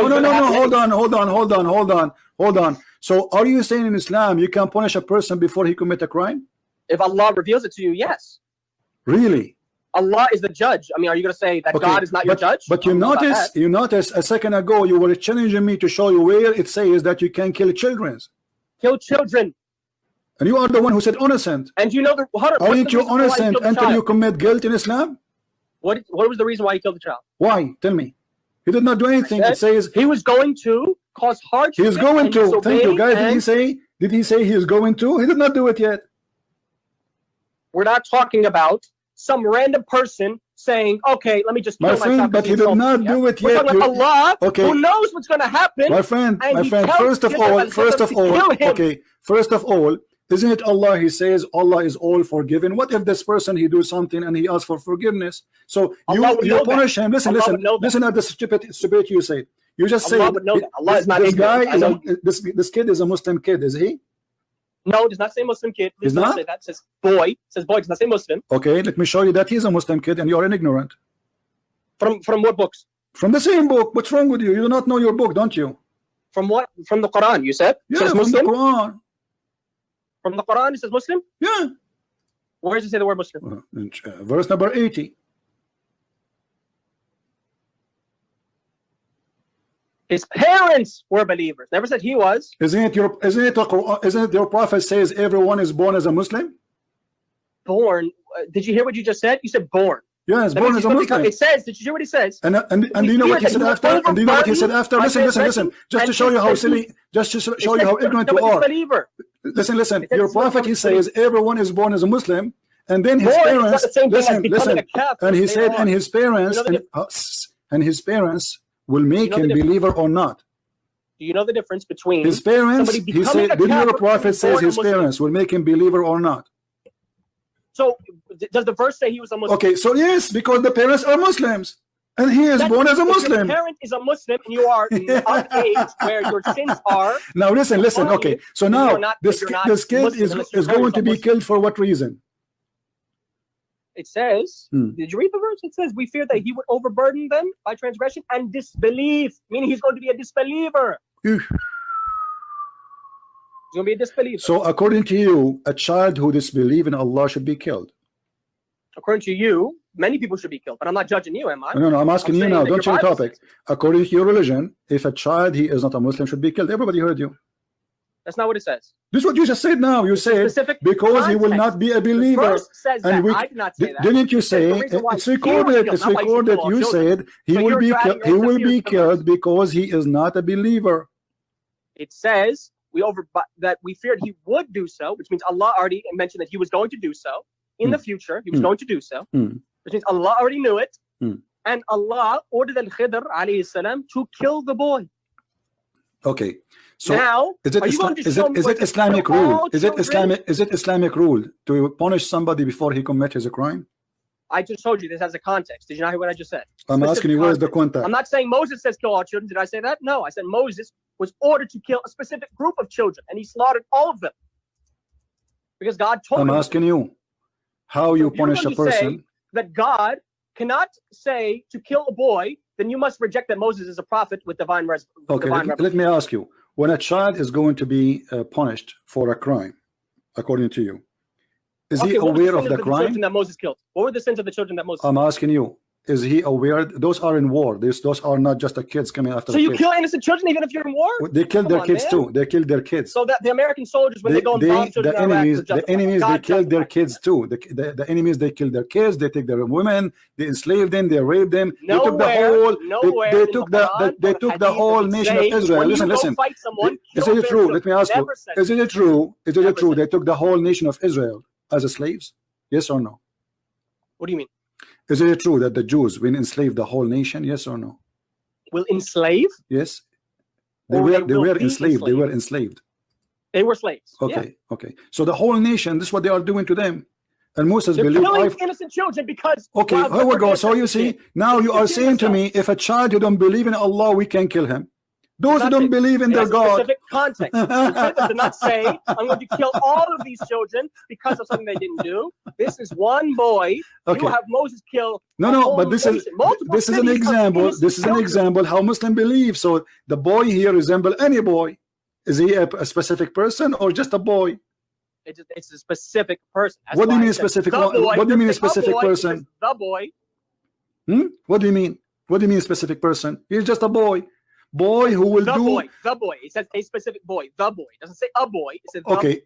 no. Hold on. So are you saying in Islam you can punish a person before he commit a crime? If Allah reveals it to you, yes. Really? Allah is the judge. I mean, are you going to say that God is not your judge? But you notice a second ago you were challenging me to show you where it says that you can kill children. Kill children. And you are the one who said innocent. And you know aren't you innocent until you commit guilt in Islam? What was the reason why he killed the child? Why? Tell me. He did not do anything. It says he was going to cause hardship. He is going to. Thank you, guys. Did he say he is going to? He did not do it yet. We're not talking about some random person saying, "Okay, let me just." My friend, but he did not do it yet. We're talking about Allah, who knows what's going to happen. My friend. First of all, isn't it Allah? He says Allah is all forgiven. What if this person he do something and he asks for forgiveness? So you punish him. Listen at the stupidity you say. You just say Allah is not this guy is this kid is a Muslim kid, is he? No, it does not say Muslim kid. It does not say that. It says boy. It says boy. It does not say Muslim. Okay, let me show you that he's a Muslim kid and you are an ignorant. From what books? From the same book. What's wrong with you? You do not know your book, don't you? From what? From the Quran, you said? Yeah, from Muslim? the Quran. From the Quran, it says Muslim? Yeah. Where does it say the word Muslim? Verse number 80. His parents were believers. Never said he was. Isn't it your prophet says everyone is born as a Muslim? Born? Did you hear what you just said? You said born. Yes, born as a Muslim. It says. Did you hear what he says? And do you know what he said after? And do you know what he said after? Listen. Just to show you how silly. Just to show you how ignorant you are. Listen. Your prophet he says everyone is born as a Muslim, and then his parents. Listen. And he said, and his parents will make him believer or not. Do you know the difference between his parents? He said, did your prophet says his parents will make him believer or not? So does the verse say he was a Muslim? Okay, so yes, because the parents are Muslims, and he is born as a Muslim. Your parent is a Muslim, and you are of age where your sins are. Now listen. Okay, so now this kid is going to be killed for what reason? It says, did you read the verse? It says, we fear that he would overburden them by transgression and disbelief, meaning he's going to be a disbeliever. He's going to be a disbeliever. So according to you, a child who disbelieves in Allah should be killed? According to you, many people should be killed, but I'm not judging you, am I? No, I'm asking you now. Don't change the topic. According to your religion, if a child he is not a Muslim should be killed. Everybody heard you. That's not what it says. This is what you just said now. You said because he will not be a believer. The verse says that. I did not say that. Didn't you say it's recorded? It's recorded. You said he will be killed. He will be killed because he is not a believer. It says that we feared he would do so, which means Allah already mentioned that he was going to do so in the future. He was going to do so, which means Allah already knew it, and Allah ordered Al-Khidr alayhi salam to kill the boy. Okay. So now, is it Islamic rule? Is it Islamic rule to punish somebody before he commits his crime? I just told you this has a context. Did you not hear what I just said? I'm asking you, where is the context? I'm not saying Moses says kill all children. Did I say that? No, I said Moses was ordered to kill a specific group of children, and he slaughtered all of them because God told him. I'm asking you how you punish a person. That God cannot say to kill a boy, then you must reject that Moses is a prophet with divine revelation. Okay, let me ask you. When a child is going to be punished for a crime, according to you, is he aware of the crime? That Moses killed? What were the sins of the children that Moses killed? I'm asking you, is he aware? Those are in war. Those are not just the kids coming after. So the you kids. kill innocent children even if you're in war? They killed their kids too. They killed their kids. So that the American soldiers, when they go and bomb children in Iraq, the enemies, they killed their kids too. The enemies, they killed their kids. They take their women. They enslaved them. They raped them. They took the whole. They took the whole nation of Israel. Listen. Is it true? Let me ask you. Is it true? Is it true? They took the whole nation of Israel as slaves? Yes or no? What do you mean? Is it true that the Jews will enslave the whole nation? Yes or no? Will enslave? Yes. They were enslaved. They were enslaved. They were slaves. Okay. Okay. So the whole nation, this is what they are doing to them. And Moses believed killing innocent children because. Okay, here we go. So you see, now you are saying to me, if a child who don't believe in Allah, we can kill him. Those who don't believe in their God. Specific context. The did not say, I'm going to kill all of these children because of something they didn't do. This is one boy. Okay. You have Moses kill. No, but this is an example. This is an example how Muslim believe. So the boy here resemble any boy. Is he a specific person or just a boy? It's a specific person. That's what do you mean specific? What do you mean a specific person? The boy. What do you mean? What do you mean specific person? He's just a boy. Boy who will the boy. It says a specific boy. The boy. It doesn't say a boy. It says okay.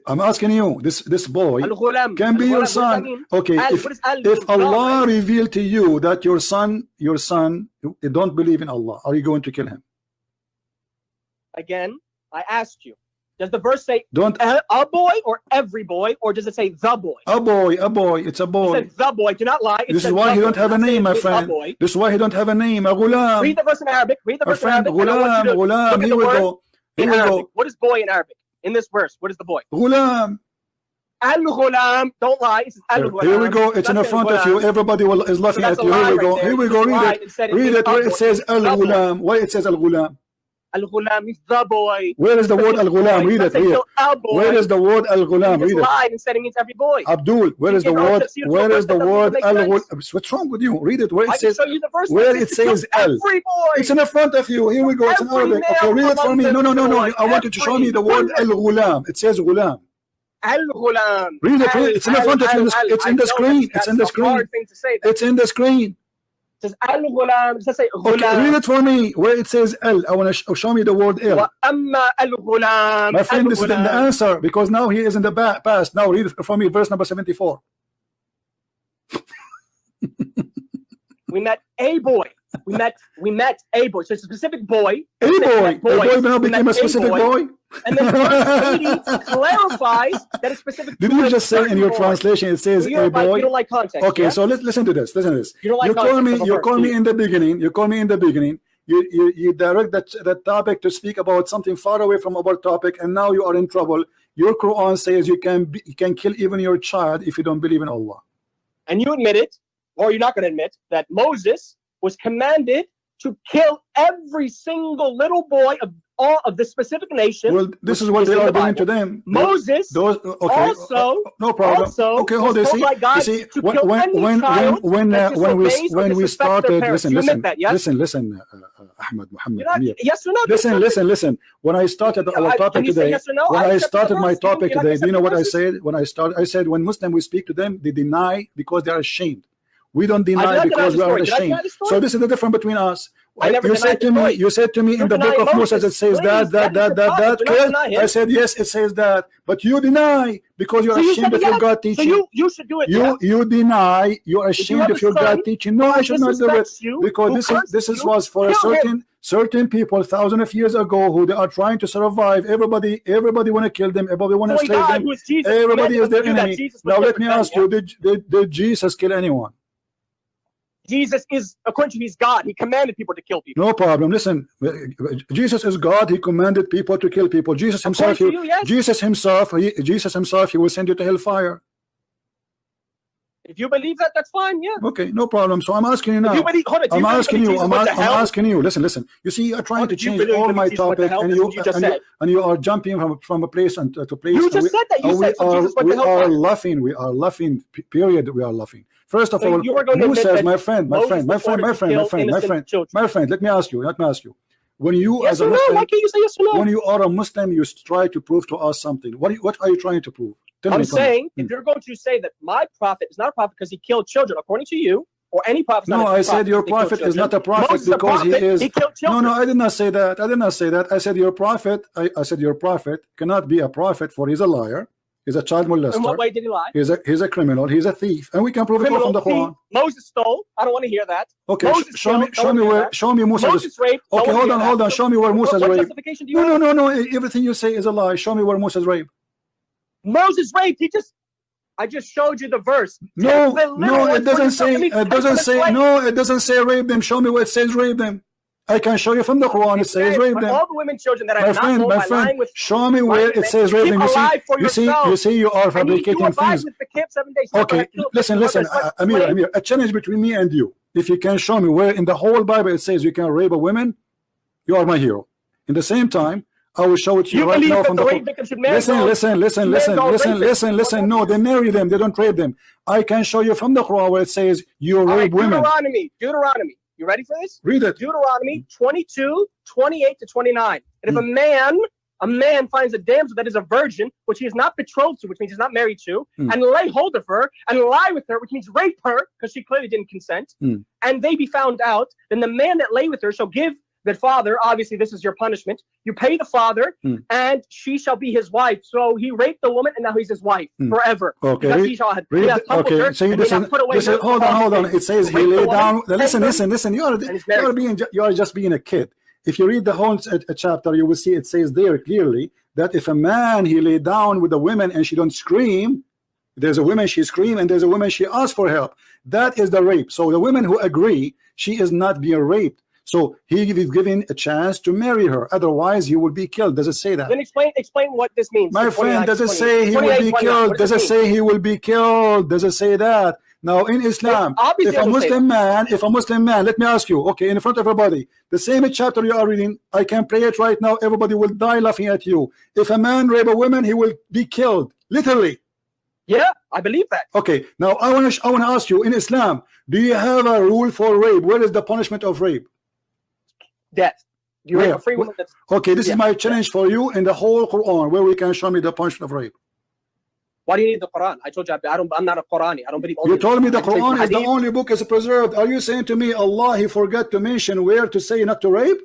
I'm asking you. This boy can be your son. Okay. If Allah revealed to you that your son don't believe in Allah, are you going to kill him? Again, I asked you. Does the verse say a boy or every boy, or does it say the boy? A boy. It's a boy. It says the boy. Do not lie. This is why he don't have a name, my friend. This is why he don't have a name. A ghulam. Read the verse in Arabic. Read the verse in Arabic. Ghulam. Here we go. Here we go. What is boy in Arabic? In this verse, what is the boy? Ghulam. Al-ghulam. Don't lie. It says al-ghulam. Here we go. It's in the front of you. Everybody is laughing at you. Here we go. Here we go. Read it. Read it where it says al-ghulam. Why it says al-ghulam? Al-ghulam is the boy. Where is the word al-ghulam? Read it. Read it. Where is the word al-ghulam? Read it. Lied and said it means every boy. Abdul, where is the word? Where is the word al-ghulam? What's wrong with you? Read it. Where it says. Where it says al. It's in the front of you. Here we go. It's in Arabic. Okay, read it for me. No. I want you to show me the word al-ghulam. It says ghulam. Al-ghulam. Read it. It's in the front of you. It's in the screen. It's in the screen. It's in the screen. It says al-ghulam. It says ghulam. Okay, read it for me. Where it says al, I want to show me the word al. My friend, this is the answer because now he is in the past. Now read it for me, verse number 74. We met a boy. We met a boy. So it's a specific boy. A boy now became a specific boy. And then verse 80 clarifies that it's specific. Did you just say in your translation it says a boy? You don't like context. Okay, so listen to this. Listen to this. You don't like you call me in the beginning. You call me in the beginning. You direct that topic to speak about something far away from our topic, and now you are in trouble. Your Quran says you can kill even your child if you don't believe in Allah. And you admit it, or you're not going to admit that Moses was commanded to kill every single little boy of all of the specific nation. Well, this is what they are doing to them. Moses also no problem. Okay, hold on. You see, when we started, listen, Ahmed, Muhammad, Emir. Yes or no? Listen. When I started our topic today, when I started my topic today, do you know what I said? When I said when Muslims we speak to them, they deny because they are ashamed. We don't deny because we are ashamed. So this is the difference between us. You said to me in the book of Moses it says that. I said yes, it says that, but you deny because you're ashamed of your God teaching. So you should do it. You deny. You are ashamed of your God teaching. No, I should not do it because this was for a certain people thousands of years ago who they are trying to survive. Everybody want to kill them. Everybody want to slay them. Everybody is their enemy. Now let me ask you: Did Jesus kill anyone? Jesus is, according to he's God, he commanded people to kill people. No problem. Listen, Jesus is God. He commanded people to kill people. Jesus himself, he will send you to hellfire. If you believe that, that's fine. Yeah. Okay, no problem. So I'm asking you now. I'm asking you. Listen. You see, you're trying to change all my topic, and you are jumping from a place to place. You just said that. We are laughing. We are laughing. Period. We are laughing. First of all, who says, my friend, let me ask you, when you as a Muslim, when you are a Muslim, you try to prove to us something. What are you trying to prove? I'm saying, if you're going to say that my prophet is not a prophet because he killed children, according to you, or any prophet. No, I said your prophet is not a prophet because he is. He killed children. No, I did not say that. I did not say that. I said your prophet. I said your prophet cannot be a prophet, for he's a liar. He's a child molester. In what way did he lie? He's a criminal. He's a thief, and we can prove it all from the Quran. Moses stole. I don't want to hear that. Okay, show me Musa. Moses raped. Okay, hold on. Show me where Musa's What raped. justification do you have? No. Everything you say is a lie. Show me where Musa's raped. Moses raped. I just showed you the verse. No, it doesn't say. No, it doesn't say rape them. Show me where it says rape them. I can show you from the Quran. It says rape them. All the women children that I have not my friend, show me where it says rape them. You see, you are fabricating things. Okay, listen, Amir, a challenge between me and you. If you can show me where in the whole Bible it says you can rape a woman, you are my hero. In the same time, I will show it to you right now from the Listen. No, they marry them. They don't rape them. I can show you from the Quran where it says you rape women. Deuteronomy. You ready for this? Read it. Deuteronomy 22:28-29. And if a man finds a damsel that is a virgin, which he is not betrothed to, which means he's not married to, and lay hold of her and lie with her, which means rape her, because she clearly didn't consent, and they be found out, then the man that lay with her shall give the father, obviously this is your punishment, you pay the father, and she shall be his wife. So he raped the woman, and now he's his wife forever. Okay, hold on. It says he lay down. Listen. You are just being a kid. If you read the whole chapter, you will see it says there clearly that if a man he lay down with a woman and she don't scream, there's a woman she scream and there's a woman she asks for help. That is the rape. So the women who agree, she is not being raped. So he is given a chance to marry her. Otherwise, he will be killed. Does it say that? Then explain what this means. My friend, does it say he will be killed? Does it say he will be killed? Does it say that? Now, in Islam, if a Muslim man, let me ask you, okay, in front of everybody, the same chapter you are reading, I can play it right now. Everybody will die laughing at you. If a man rape a woman, he will be killed, literally. Yeah, I believe that. Okay, now I want to ask you, in Islam, do you have a rule for rape? Where is the punishment of rape? Death. You rape a free woman. Okay, this is my challenge for you in the whole Quran, where we can show me the punishment of rape. Why do you need the Quran? I told you I'm not a Qurani. I don't believe. You told me the Quran is the only book is preserved. Are you saying to me Allah he forgot to mention where to say not to rape?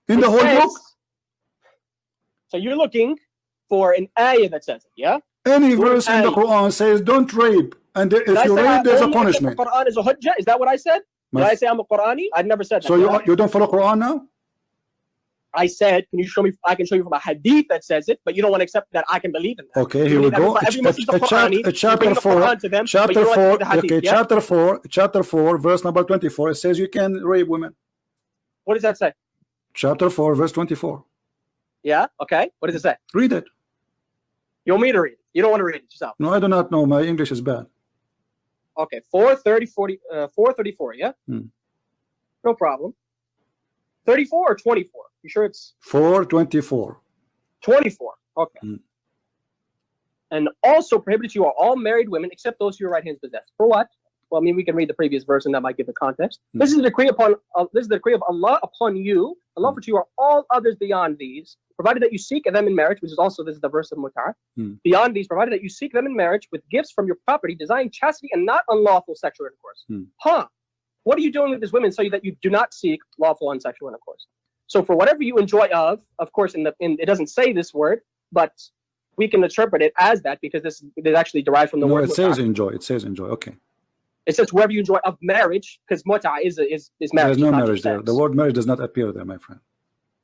In the whole book? So you're looking for an ayah that says it, yeah? Any verse in the Quran says don't rape, and if you rape, there's a punishment. The Quran is a hujjah. Is that what I said? Did I say I'm a Qurani? I've never said that. So you don't follow Quran now? I said, can you show me? I can show you from a hadith that says it, but you don't want to accept that I can believe in that. Okay, here we go. Chapter 4, verse number 24. It says you can rape women. What does that say? Chapter 4, verse 24. Yeah. Okay. What does it say? Read it. You want me to read it? You don't want to read it yourself? No, I do not know. My English is bad. Okay, 434, yeah? No problem. 34 or 24? You sure it's 424? 24. Okay. And also prohibited you are all married women except those who your right hands possess. For what? Well, I mean, we can read the previous verse and that might give the context. This is the decree of Allah upon you. Allah for you are all others beyond these, provided that you seek them in marriage, which is also, this is the verse of Mut'ah. Beyond these, provided that you seek them in marriage with gifts from your property, desiring chastity and not unlawful sexual intercourse. What are you doing with these women so that you do not seek lawful unsexual intercourse? So for whatever you enjoy of course, it doesn't say this word, but we can interpret it as that because this actually derived from the word. It says enjoy. It says enjoy. Okay. It says whoever you enjoy of marriage, because mut'ah is marriage. There's no marriage there. The word marriage does not appear there, my friend.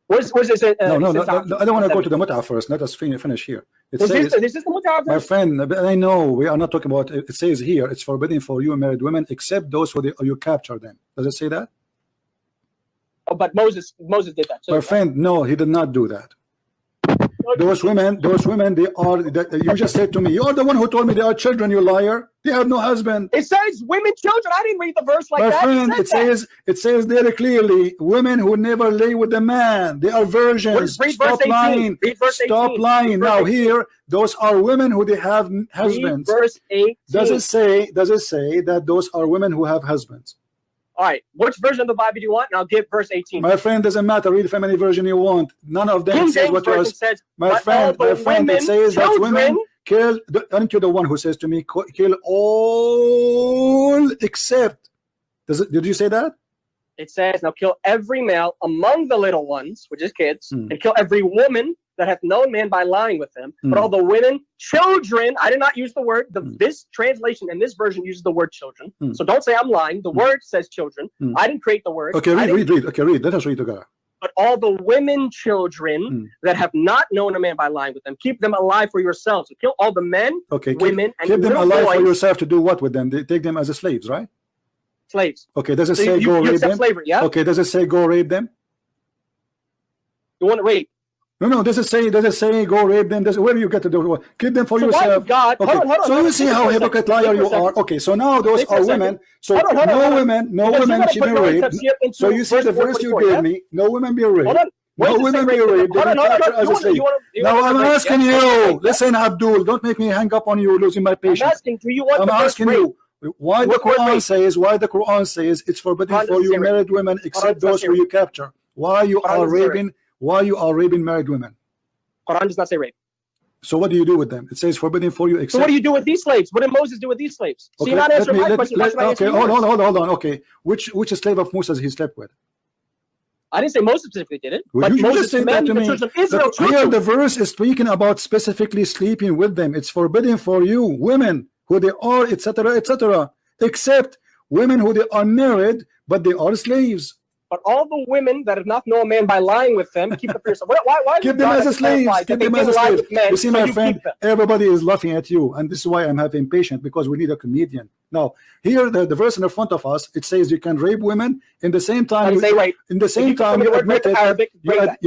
Where's it? No, I don't want to go to the mut'ah first. Let us finish here. It says, this is the mut'ah, my friend, I know we are not talking about it. It says here it's forbidden for you married women except those who you capture them. Does it say that? Oh, but Moses did that. My friend, no, he did not do that. Those women, you just said to me, you're the one who told me they are children, you liar. They have no husband. It says women, children. I didn't read the verse like that. My friend, it says very clearly, women who never lay with a man, they are virgins. Stop lying. Stop lying. Now here, those are women who they have husbands. Verse 18. Does it say that those are women who have husbands? All right, which version of the Bible do you want? And I'll give verse 18. My friend, doesn't matter. Read from any version you want. None of them says what you are. My friend, it says that women kill. Aren't you the one who says to me, kill all except? Did you say that? It says, now kill every male among the little ones, which is kids, and kill every woman that hath known man by lying with him. But all the women, children, I did not use the word. This translation and this version uses the word children. So don't say I'm lying. The word says children. I didn't create the word. Okay, read. Okay, read. Let us read together. But all the women children that have not known a man by lying with them, keep them alive for yourselves. So kill all the men, women, and keep them alive boys. for yourself to do what with them? They take them as slaves, right? Slaves. Okay, does it say go rape them? Slavery, yeah? Okay, does it say go rape them? You want to rape? No, does it say go rape them? Where do you get to do? Keep them for yourself. God, okay. hold on, so you see how hypocrite liar you are. Okay, so now those are women. So no women should be raped. So you see the verse you gave me, no women be raped. No women be raped. They be captured as a slave. Now I'm asking you. Listen, Abdul, don't make me hang up on you, losing my patience. I'm asking, do you want I'm asking you. Why the Quran says it's forbidden for you married women except those who you capture? Why you are raping married women? Quran does not say rape. So what do you do with them? It says forbidden for you except. So what do you do with these slaves? What did Moses do with these slaves? So okay, you're not answering my question. Okay, hold on. Okay, which slave of Moses he slept with? I didn't say Moses specifically did it. Well, but you Moses just said that to me. Here the verse is speaking about specifically sleeping with them. It's forbidden for you, women, who they are, etc., except women who they are married, but they are slaves. But all the women that have not known a man by lying with them, keep them for yourself. Why keep them as a slave. Keep them as a slave. You see, my friend, everybody is laughing at you, and this is why I'm having patience, because we need a comedian. Now, here the verse in the front of us, it says you can rape women. In the same time, you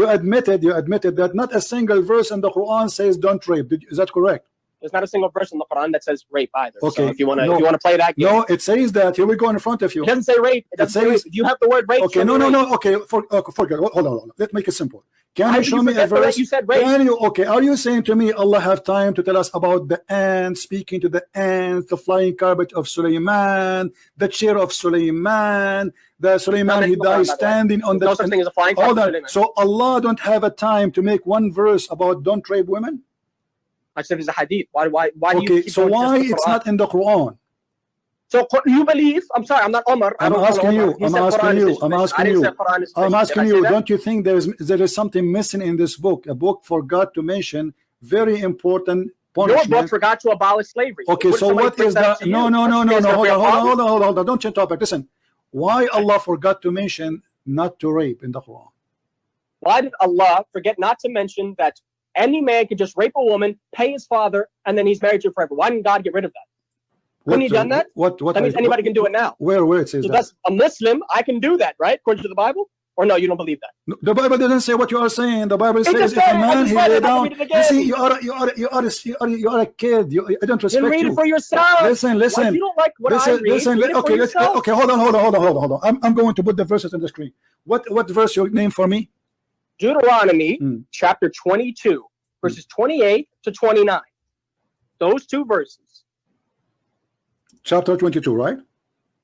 admitted that not a single verse in the Quran says don't rape. Is that correct? There's not a single verse in the Quran that says rape either. Okay. So if you want to play that game. No, it says that. Here we go in front of you. It doesn't say rape. It doesn't say rape. If you have the word rape. Okay, no. Okay, forget. Hold on. Let's make it simple. Can you show me a verse? You said rape. Okay, are you saying to me Allah have time to tell us about the ants, speaking to the ants, the flying carpet of Sulaiman, the chair of Sulaiman, the Sulaiman he died standing on the. No such thing as a flying carpet of Sulaiman. So Allah don't have a time to make one verse about don't rape women? I said it's a hadith. Why okay, do you keep so why it's not in the Quran? So you believe? I'm sorry, I'm not Omar. I'm asking you. Don't you think there is something missing in this book? A book forgot to mention very important punishment. Your book forgot to abolish slavery. Okay, so what is that? No. Hold on. Don't change topic. Listen, why Allah forgot to mention not to rape in the Quran? Why did Allah forget not to mention that any man could just rape a woman, pay his father, and then he's married to her forever? Why didn't God get rid of that? Couldn't he done that? That means anybody can do it now. Where it says that? That's a Muslim. I can do that, right? According to the Bible? Or no, you don't believe that? No, the Bible doesn't say what you are saying. The Bible says if a man he lay down. You see, you are a kid. I don't respect you. Then read it for yourself. Listen. Why you don't like what I read? Okay, hold on. I'm going to put the verses on the screen. What verse you name for me? Deuteronomy chapter 22, verses 28 to 29. Those two verses. Chapter 22, right?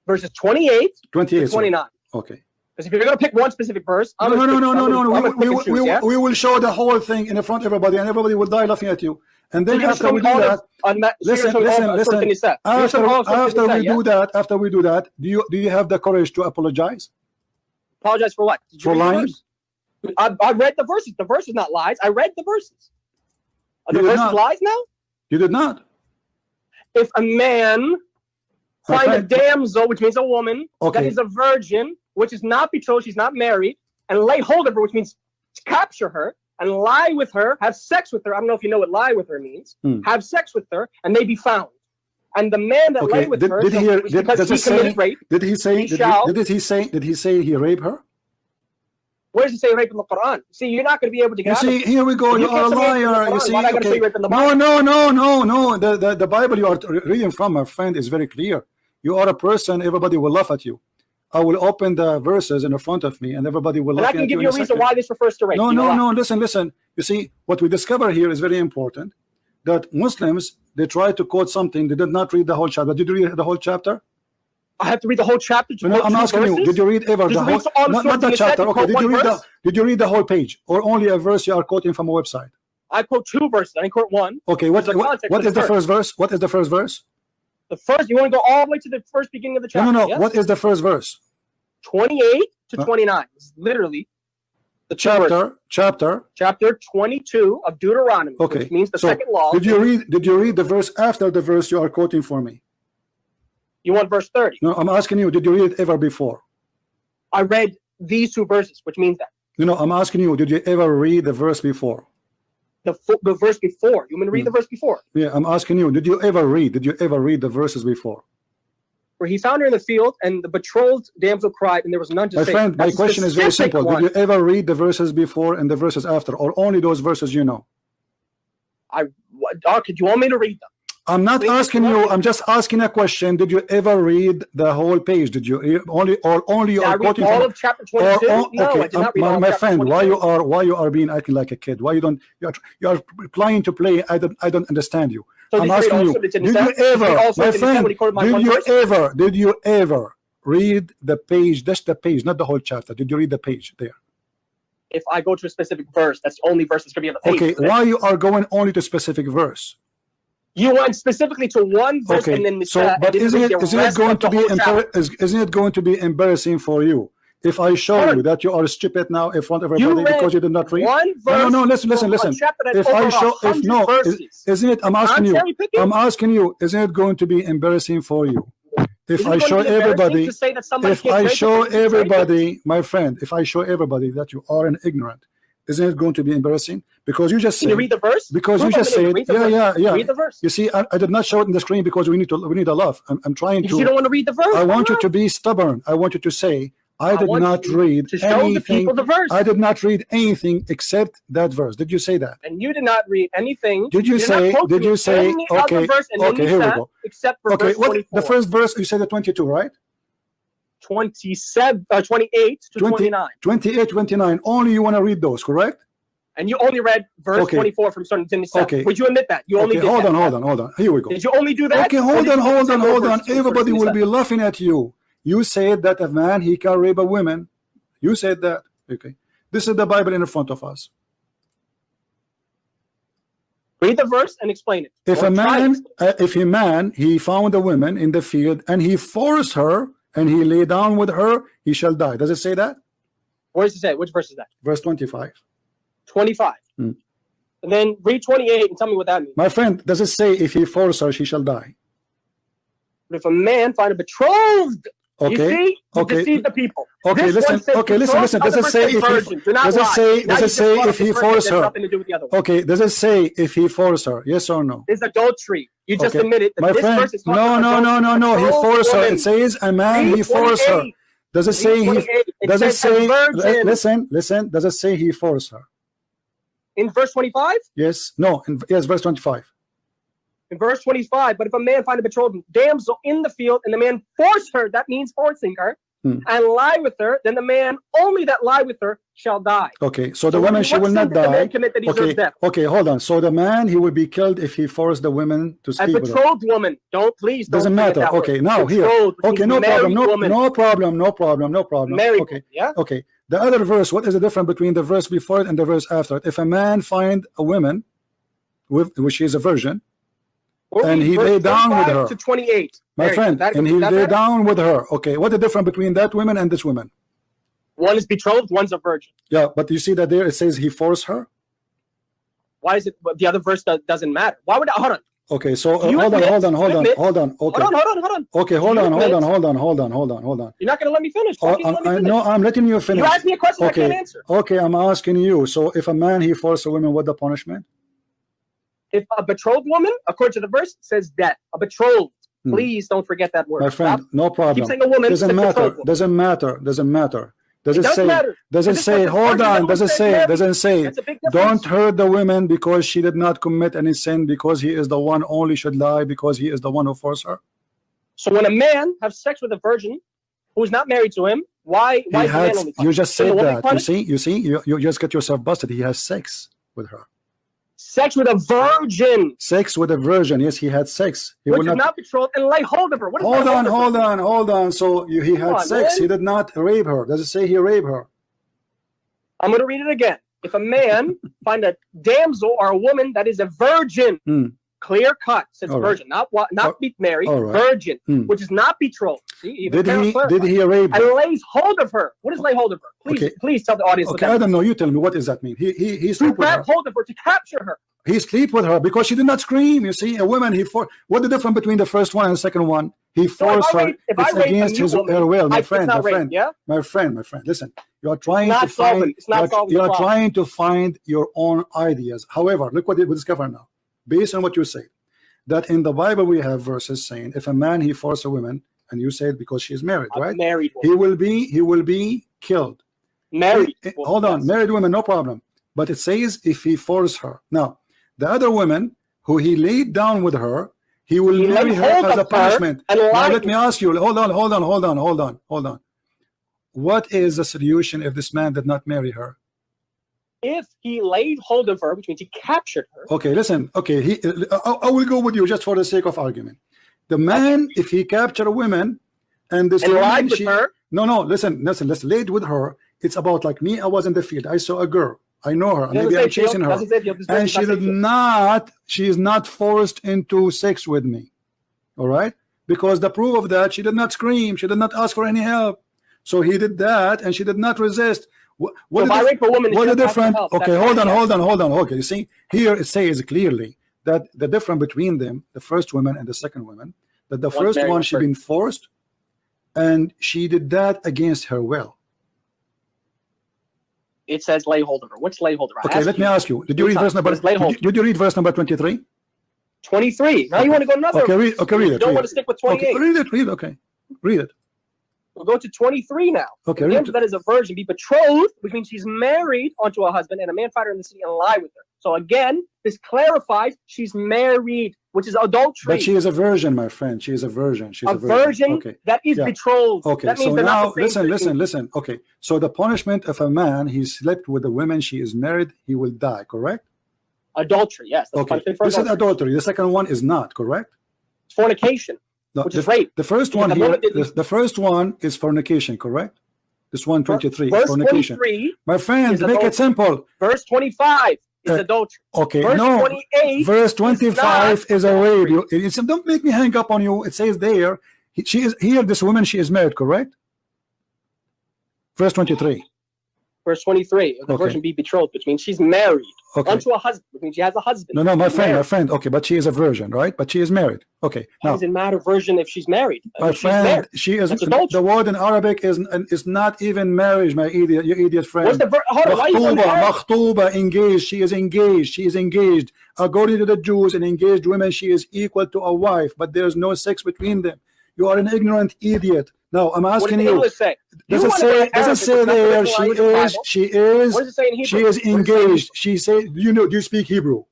Verses 28 to 29. Okay. Because if you're going to pick one specific verse, no. We will show the whole thing in front of everybody, and everybody will die laughing at you. And then after we do that, listen. After we do that, do you have the courage to apologize? Apologize for what? For lying? I read the verses. The verse is not lies. I read the verses. Are the verses lies now? You did not. If a man find a damsel, which means a woman, that is a virgin, which is not betrothed, she's not married, and lay hold of her, which means capture her and lie with her, have sex with her. I don't know if you know what lie with her means. Have sex with her, and they be found. And the man that lay with her, because he committed rape, did he say he raped her? Where does it say rape in the Quran? See, you're not going to be able to get out of it. Here we go. You are a liar. You see, no. The Bible you are reading from, my friend, is very clear. You are a person. Everybody will laugh at you. I will open the verses in front of me, and everybody will laugh at you. I can give you a reason why this refers to rape. No. Listen. You see, what we discover here is very important. That Muslims, they try to quote something. They did not read the whole chapter. Did you read the whole chapter? I have to read the whole chapter. No, I'm asking you. Did you read ever the whole? Not the chapter. Okay. Did you read the whole page, or only a verse you are quoting from a website? I quote 2 verses. I quote 1. Okay, what is the first verse? What is the first verse? The first, you want to go all the way to the first beginning of the chapter? No. Yes? What is the first verse? 28 to 29. It's literally the chapter 22 of Deuteronomy, okay. which means the second law. Did you read the verse after the verse you are quoting for me? You want verse 30? No, I'm asking you, did you read it ever before? I read these 2 verses, which means that. No, I'm asking you, did you ever read the verse before? The verse before. You want me to read the verse before? Yeah, I'm asking you, did you ever read the verses before? Where he found her in the field, and the betrothed damsel cried, and there was none to my say. friend, my question is very simple. One. Did you ever read the verses before and the verses after, or only those verses you know? Could you want me to read them? I'm not asking you. I'm just asking a question. Did you ever read the whole page? Did you only you are quoting all of chapter 22? No, I did not read all my of friend, 22. why you are being acting like a kid? Why you don't? You are replying to play. I don't understand you. So I'm asking you. Did you ever, my friend? Did you ever read the page? That's the page, not the whole chapter. Did you read the page there? If I go to a specific verse, that's the only verse that's going to be on the page. Okay, why you are going only to specific verse? You went specifically to one verse, and then but isn't it going to be embarrassing for you if I show you that you are stupid now in front of everybody because you did not read? One verse no, listen. If I show, isn't it? I'm asking you. Isn't it going to be embarrassing for you if I show everybody? My friend, if I show everybody that you are an ignorant, isn't it going to be embarrassing? Because you just said. Can you read the verse? Because you just said, yeah. Read the verse. You see, I did not show it in the screen because we need a love. I'm trying to. You don't want to read the verse. I want you to be stubborn. I want you to say, I did not read to show the people the verse. I did not read anything except that verse. Did you say that? And you did not read anything. Did you say? Okay, here we go. Except for verse 24. The first verse you said the 22, right? 28 to 29. 28, 29. Only you want to read those, correct? And you only read verse 24 from starting to 27. Okay. Would you admit that? You only did hold on. Here we go. Did you only do that? Okay, hold on. Everybody will be laughing at you. You said that a man, he can rape a woman. You said that. Okay. This is the Bible in front of us. Read the verse and explain it. If a man, he found a woman in the field and he forced her and he lay down with her, he shall die. Does it say that? Where does it say? Which verse is that? Verse 25. 25. And then read 28 and tell me what that means. My friend, does it say if he force her, she shall die? But if a man find a betrothed, you see, you deceive the people. Okay, listen. Does it say if he force her? Okay, does it say if he force her? Yes or no? It's adultery. You just admitted that my this friend, verse is no. He forced her. It says a man, he forced her. Does it say does it say? Listen. Does it say he forced her? In verse 25? Yes. No. Yes, verse 25. In verse 25, but if a man find a betrothed damsel in the field and the man force her, that means forcing her, and lie with her, then the man only that lie with her shall die. Okay, so the woman, she will not die. Okay, hold on. So the man, he will be killed if he forced the woman to sleep with her. A betrothed woman. Doesn't matter. Okay, now here. Okay, no problem. Married. Okay. Yeah. Okay. The other verse, what is the difference between the verse before it and the verse after it? If a man find a woman, which is a virgin, and he lay down with her. To 28. My friend, and he lay down with her. Okay, what's the difference between that woman and this woman? One is betrothed, one's a virgin. Yeah, but you see that there it says he forced her. Why is it the other verse doesn't matter? Why would hold on? Okay, so hold on. Okay. Hold on. Okay, hold on. You're not gonna let me finish. No, I'm letting you finish. You asked me a question I can't answer. Okay, I'm asking you. So if a man he forced a woman, what the punishment? If a betrothed woman, according to the verse, says death. A betrothed. Please don't forget that word. My friend, no problem. Keep saying a woman. Doesn't matter. Does it say? Hold on. Does it say? Don't hurt the woman because she did not commit any sin, because he is the one only should lie because he is the one who forced her. So when a man has sex with a virgin who is not married to him, why is the man only punished? You just said that. You see, you just get yourself busted. He has sex with her. Sex with a virgin. Sex with a virgin. Yes, he had sex. He which is not betrothed and lay hold of her. What is hold on. So he had sex. Man. He did not rape her. Does it say he raped her? I'm going to read it again. if a man find a damsel or a woman that is a virgin, clear cut, says virgin, not be married, virgin, which is not betrothed. See, did he rape her? And lays hold of her. What does lay hold of her? Please tell the audience. Okay, I don't know. You tell me, what does that mean? He sleep with her. Hold of her to capture her. He sleep with her because she did not scream. You see, a woman. What the difference between the first one and the second one? He forced her. It's against his will, my friend. My friend. Listen, you are trying to find. You are trying to find your own ideas. However, look what we discover now, based on what you say, that in the Bible we have verses saying, if a man he force a woman, and you said because she is married, right? Married woman. He will be killed. Married. Hold on, married woman, no problem. But it says if he force her. Now, the other woman who he laid down with her, he will marry her as a punishment. Now let me ask you, hold on. What is the solution if this man did not marry her? If he laid hold of her, which means he captured her. Okay, listen. Okay, I will go with you just for the sake of argument. The man, if he captured a woman, and this woman, no, listen, laid with her. It's about like me. I was in the field. I saw a girl. I know her. Maybe I'm chasing her, and she is not forced into sex with me. All right, because the proof of that, she did not scream. She did not ask for any help. So he did that, and she did not resist. What the difference? Okay, hold on. Okay, you see, here it says clearly that the difference between them, the first woman and the second woman, that the first one she been forced, and she did that against her will. It says lay hold of her. What's lay hold of her? Okay, let me ask you. Did you read verse number? Did you read verse number 23? 23. Now you want to go another. Okay, read it. You don't want to stick with 28. Okay, read it. Okay, read it. We'll go to 23 now. Okay. The that is a virgin be betrothed, which means she's married onto a husband, and a man find her in the city and lie with her. So again, this clarifies she's married, which is adultery. But she is a virgin, my friend. She is a virgin. She's a virgin. Okay. That is betrothed. Okay. That means so now listen. Okay. So the punishment of a man, he slept with a woman, she is married, he will die. Correct? Adultery. Yes. Okay. This is adultery. The second one is not correct. It's fornication. No, which is rape. The first one here, the first one is fornication, correct? This 123 verse fornication. 23 my friend, make it simple. Verse 25 is adultery. Okay, verse 28 verse 25 is a rape. Don't make me hang up on you. It says there, she is here. This woman, she is married, correct? Verse 23. Verse 23, the virgin be betrothed, which means she's married unto a husband, which means she has a husband. No, my friend. Okay, but she is a virgin, right? But she is married. Okay. Now, doesn't matter virgin if she's married. My friend, she is. The word in Arabic is not even marriage, my idiot. You idiot friend. What's the makhtuba, engaged. She is engaged. She is engaged. According to the Jews, an engaged woman, she is equal to a wife, but there is no sex between them. You are an ignorant idiot. Now I'm asking you. Does it say there she is engaged? She said, do you speak Hebrew?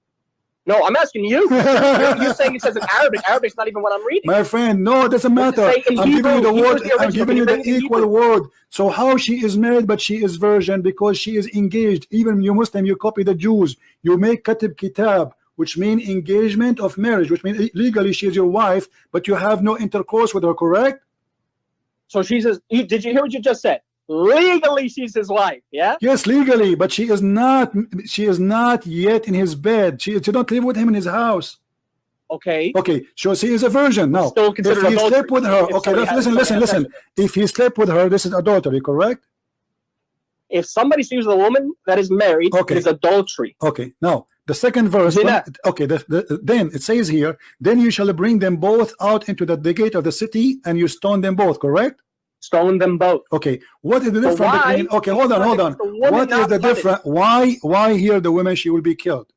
No, I'm asking you. You're saying it says in Arabic. Arabic's not even what I'm reading. My friend, no, it doesn't matter. I'm giving you the word. I'm giving you the equal word. So how she is married, but she is virgin because she is engaged. Even you Muslim, you copy the Jews. You make katib kitab, which means engagement of marriage, which means legally she is your wife, but you have no intercourse with her, correct? So she says, did you hear what you just said? Legally she's his wife, yeah? Yes, legally, but she is not yet in his bed. She don't live with him in his house. Okay. Okay, so she is a virgin. Now, if he slept with her, okay, listen. If he slept with her, this is adultery, correct? If somebody sleeps with a woman that is married, it is adultery. Okay, now, the second verse, then it says here, then you shall bring them both out into the gate of the city, and you stone them both, correct? Stone them both. Okay, what is the difference between? Okay, hold on. What is the difference? Why here the women she will be killed?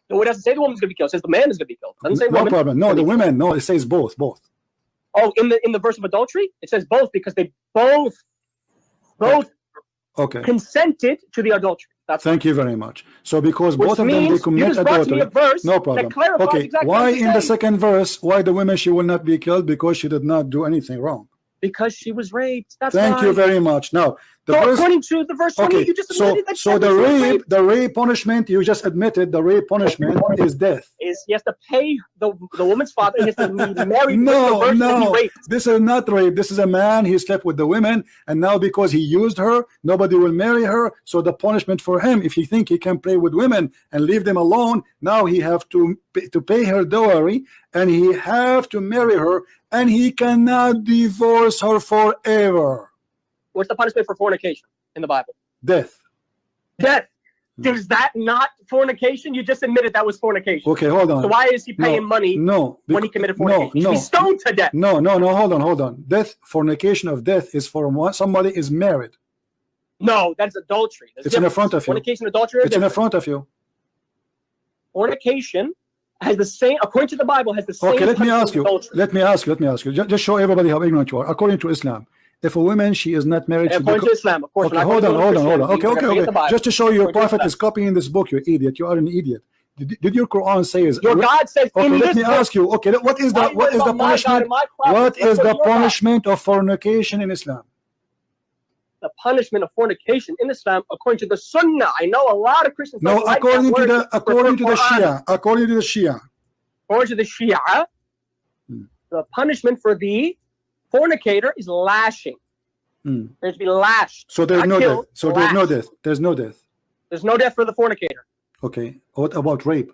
No, it doesn't say the woman's going to be killed. It says the man is going to be killed. It doesn't say woman. No problem. No, the women. No, it says both. Oh, in the verse of adultery, it says both because they both consented to the adultery. Thank you very much. So because both of them they commit adultery, no problem. Okay, exactly why in the second verse, why the women she will not be killed? Because she did not do anything wrong. Because she was raped. That's Thank you very much. Now According to the verse 20, okay, you just admitted that. So the rape punishment, you just admitted the rape punishment is death. Is he has to pay the woman's father, and he has to be married with the virgin that he raped. This is not rape. This is a man, he slept with the women, and now because he used her, nobody will marry her. So the punishment for him, if he think he can play with women and leave them alone, now he have to pay her dowry, and he have to marry her, and he cannot divorce her forever. What's the punishment for fornication in the Bible? Death. Death. Is that not fornication? You just admitted that was fornication. Okay, hold on. So why is he paying money when he committed fornication? He's stoned to death. No, hold on. Death, fornication of death is for somebody is married. No, that's adultery. It's in the front of you. Fornication, adultery. It's in the front of you. Fornication has the same, according to the Bible, has the same. Okay, let me ask you. Just show everybody how ignorant you are. According to Islam, if a woman she is not married, according to Islam, of course. Okay, hold on. Okay. Just to show you, your prophet is copying this book. You idiot. You are an idiot. Did your Quran say is your God says? Okay, let me ask you. Okay, what is the punishment? What is the punishment of fornication in Islam? The punishment of fornication in Islam, according to the Sunnah. I know a lot of Christians. No, according to the Shia. According to the Shia, the punishment for the fornicator is lashing. There's to be lashed. So there's no death. So there's no death. There's no death. There's no death for the fornicator. Okay. What about rape?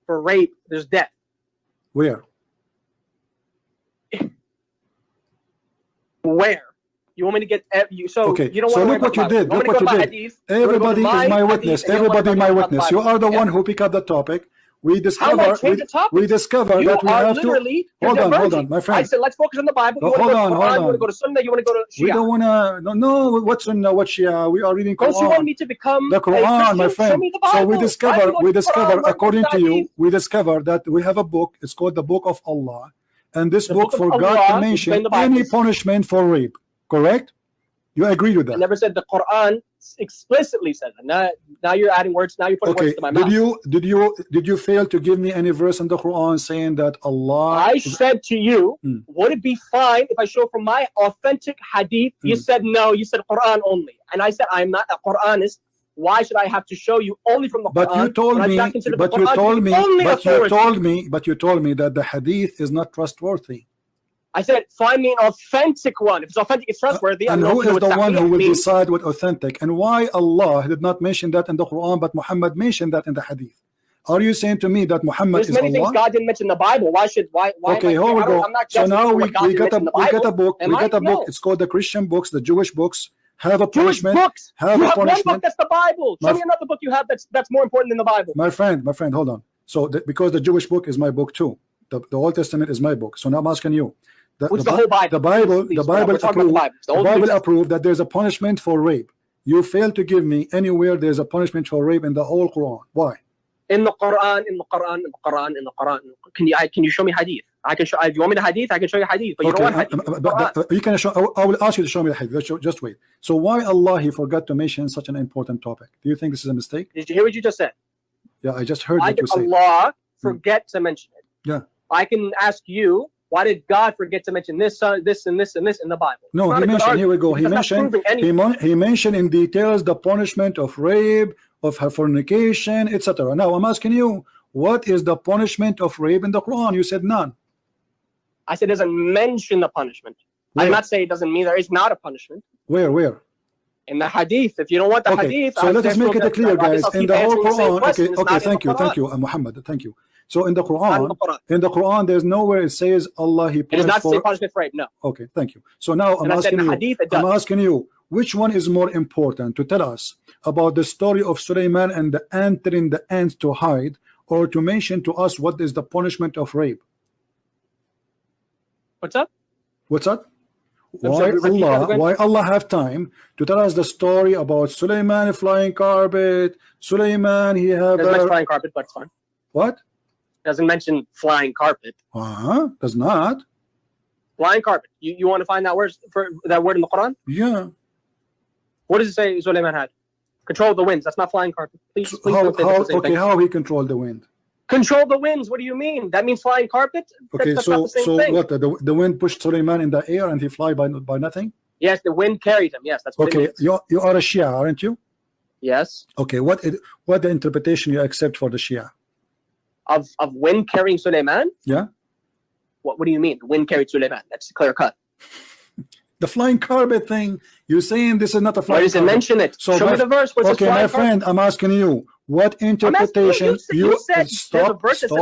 For rape, there's death. Where? Where? You want me to get you? So okay. You don't so want look what you did. Look what you did. Everybody is my witness. Everybody my witness. You are the one who picked up the topic. We discover that we have to hold on, my friend. I said let's focus on the Bible. Hold on. You want to go to Sunnah? You want to go to Shia? We don't want to. No, what Sunnah? What Shia? We are reading Quran. Don't you want me to become the Quran, my friend? So we discover, according to you, we discover that we have a book. It's called the Book of Allah, and this book forgot to mention any punishment for rape. Correct? You agree with that? I never said the Quran explicitly said that. Now you're adding words. Now you're putting words to my mouth. Did you fail to give me any verse in the Quran saying that Allah? I said to you, would it be fine if I show from my authentic hadith? You said no. You said Quran only, and I said I'm not a Quranist. Why should I have to show you only from the Quran? But you told me that the hadith is not trustworthy. I said, find me an authentic one. If it's authentic, it's trustworthy. And who is the one who will decide what authentic? And why Allah did not mention that in the Quran, but Muhammad mentioned that in the Hadith? Are you saying to me that Muhammad is Allah? There's many things God didn't mention in the Bible. Why? Okay, here we go. So now we got a book. It's called the Christian books, the Jewish books. Have a punishment. Books. Have a punishment. One book that's the Bible. Show me another book you have that's more important than the Bible. My friend, hold on. So because the Jewish book is my book too. The Old Testament is my book. So now I'm asking you. The whole Bible. The Bible approved that there's a punishment for rape. You fail to give me anywhere there's a punishment for rape in the whole Quran. Why? In the Quran. Can you show me hadith? I can show. If you want me the hadith, I can show you hadith. But you don't want hadith. But you can show. I will ask you to show me the hadith. Just wait. So why Allah he forgot to mention such an important topic? Do you think this is a mistake? Did you hear what you just said? Yeah, I just heard what you said. Allah forget to mention it. Yeah. I can ask you. Why did God forget to mention this, this, and this, and this in the Bible? No, he mentioned. Here we go. He mentioned in details the punishment of rape, of her fornication, etc. Now I'm asking you, what is the punishment of rape in the Quran? You said none. I said it doesn't mention the punishment. I'm not saying it doesn't mean there is not a punishment. Where? In the hadith. If you don't want the hadith, so let us make it clear, guys. In the whole Quran. Okay. Thank you, Muhammad. Thank you. So in the Quran, there's nowhere it says Allah he punished. It does not say punishment for rape. No. Okay, thank you. So now I'm asking you, which one is more important to tell us about the story of Sulaiman and the ant telling the ants to hide, or to mention to us what is the punishment of rape? What's up? Why Allah have time to tell us the story about Sulaiman flying carpet? Sulaiman he have flying carpet, but it's fine. What? Doesn't mention flying carpet. Does not. Flying carpet. You want to find that word in the Quran? Yeah. What does it say Sulaiman had? Control the winds. That's not flying carpet. Please how he controlled the wind? Control the winds. What do you mean? That means flying carpet? Okay, that's not the same thing. What? The wind pushed Sulaiman in the air and he fly by nothing? Yes, the wind carried him. Yes, that's what it Okay, means. you are a Shia, aren't you? Yes. Okay, what the interpretation you accept for the Shia? Of wind carrying Suleiman? Yeah. What do you mean? The wind carried Suleiman. That's clear cut. The flying carpet thing, you're saying this is not a flying Where does it carpet. mention it? So show me the verse. Where's okay, my friend, I'm asking you, what interpretation you said stop